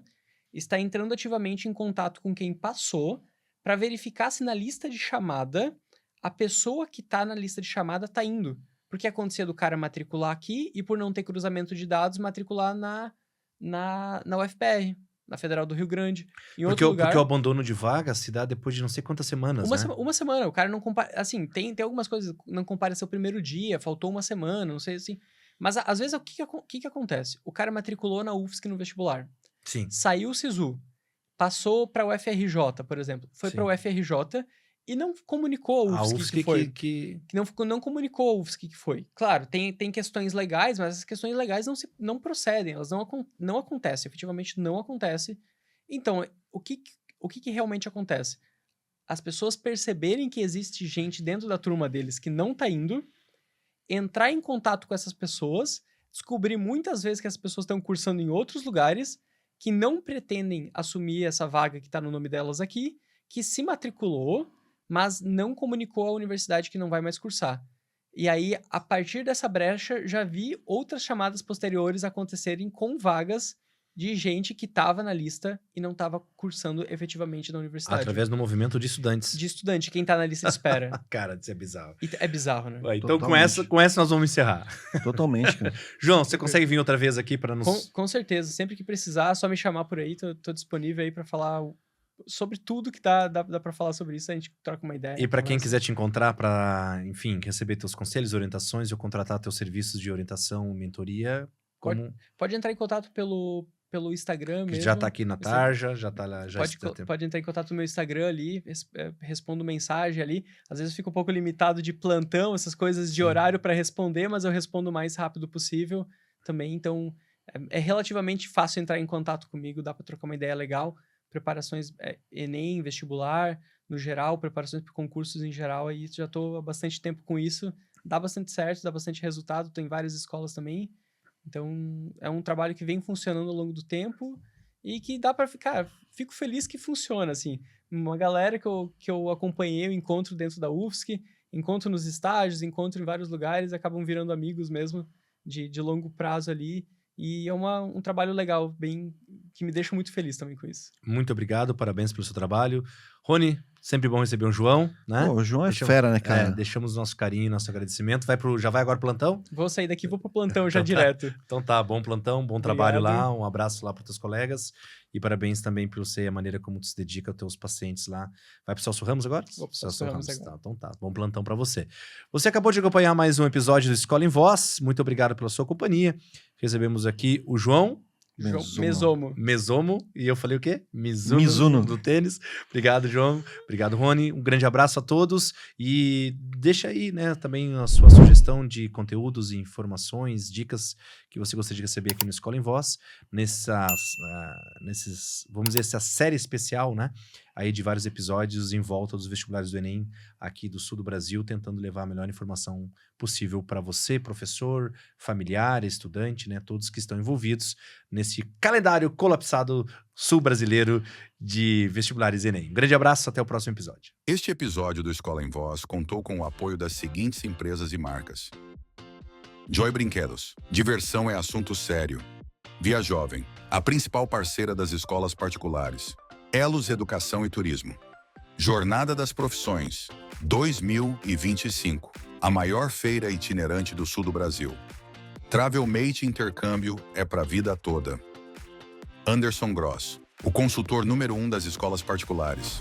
está entrando ativamente em contato com quem passou para verificar se na lista de chamada, a pessoa que está na lista de chamada está indo. Porque acontecia do cara matricular aqui e, por não ter cruzamento de dados, matricular na UFPR, na Federal do Rio Grande. Porque o abandono de vaga se dá depois de não sei quantas semanas, né? Uma semana. O cara não compara... Assim, tem algumas coisas... Não compara seu primeiro dia, faltou uma semana, não sei assim. Mas, às vezes, o que acontece? O cara matriculou na UFSC no vestibular. Sim. Saiu o SISU. Passou para o UFRJ, por exemplo. Foi para o UFRJ e não comunicou ao UFSC que foi. Não comunicou ao UFSC que foi. Claro, tem questões legais, mas essas questões legais não procedem. Elas não acontecem. Efetivamente não acontece. Então, o que realmente acontece? As pessoas perceberem que existe gente dentro da turma deles que não tá indo, entrar em contato com essas pessoas, descobrir muitas vezes que as pessoas estão cursando em outros lugares, que não pretendem assumir essa vaga que está no nome delas aqui, que se matriculou, mas não comunicou à universidade que não vai mais cursar. E aí, a partir dessa brecha, já vi outras chamadas posteriores acontecerem com vagas de gente que estava na lista e não estava cursando efetivamente na universidade. Através do movimento de estudantes. De estudante, quem tá na lista de espera. Cara, isso é bizarro. E é bizarro, né? Ué, então Totalmente. com essa nós vamos encerrar. Totalmente, cara. João, você consegue vir outra vez aqui para nos... Com certeza, sempre que precisar, é só me chamar por aí, tô disponível aí pra falar sobre tudo que dá pra falar sobre isso, a gente troca uma ideia. E para quem conversa. quiser te encontrar para, enfim, receber teus conselhos, orientações ou contratar teus serviços de orientação, mentoria, como Pode entrar em contato pelo Instagram que mesmo. já tá aqui na Esse- tarja, já tá lá, já está Pode entrar em contato no meu Instagram ali, respondo mensagem ali. Às vezes eu fico um pouco limitado de plantão, essas coisas de Sim. horário para responder, mas eu respondo o mais rápido possível também. Então é relativamente fácil entrar em contato comigo, dá para trocar uma ideia legal. Preparações Enem, vestibular, no geral, preparações para concursos em geral, aí já estou há bastante tempo com isso. Dá bastante certo, dá bastante resultado, tô em várias escolas também. Então, é um trabalho que vem funcionando ao longo do tempo e que dá para ficar... Fico feliz que funciona, assim. Uma galera que eu acompanhei, eu encontro dentro da UFSC, encontro nos estágios, encontro em vários lugares, acabam virando amigos mesmo, de longo prazo ali. E é um trabalho legal, bem que me deixa muito feliz também com isso. Muito obrigado, parabéns pelo seu trabalho. Rony, sempre bom receber um João, né? Pô, o João é Deixa- fera, né, cara? Deixamos nosso carinho, nosso agradecimento. Já vai agora pro plantão? Vou sair daqui e vou pro plantão já Então tá. direto. Então tá, bom plantão, bom trabalho lá, Obrigado. um abraço lá para teus colegas e parabéns também por você e a maneira como tu se dedica aos teus pacientes lá. Vai pro Celso Ramos agora? Vou pro Celso Ramos agora. Tá, então tá, bom plantão para você. Você acabou de acompanhar mais um episódio do Escola em Voz, muito obrigado pela sua companhia. Recebemos aqui o João Mesomo, e eu falei o quê? Mizuno. do tênis. Obrigado, João. Obrigado, Rony. Um grande abraço a todos e deixa aí, né, também a sua sugestão de conteúdos e informações, dicas que você gostaria de receber aqui no Escola em Voz, vamos dizer, essa série especial, né, aí de vários episódios em volta dos vestibulares do Enem aqui do sul do Brasil, tentando levar a melhor informação possível para você, professor, familiar, estudante, né, todos que estão envolvidos nesse calendário colapsado sul brasileiro de vestibulares Enem. Um grande abraço, até o próximo episódio. Este episódio do Escola em Voz contou com o apoio das seguintes empresas e marcas. Joy Brinquedos. Diversão é assunto sério. Via Jovem. A principal parceira das escolas particulares. Elos Educação e Turismo. Jornada das Profissões. 2025. A maior feira itinerante do sul do Brasil. Travelmate Intercâmbio é para a vida toda. Anderson Gross. O consultor número 1 das escolas particulares.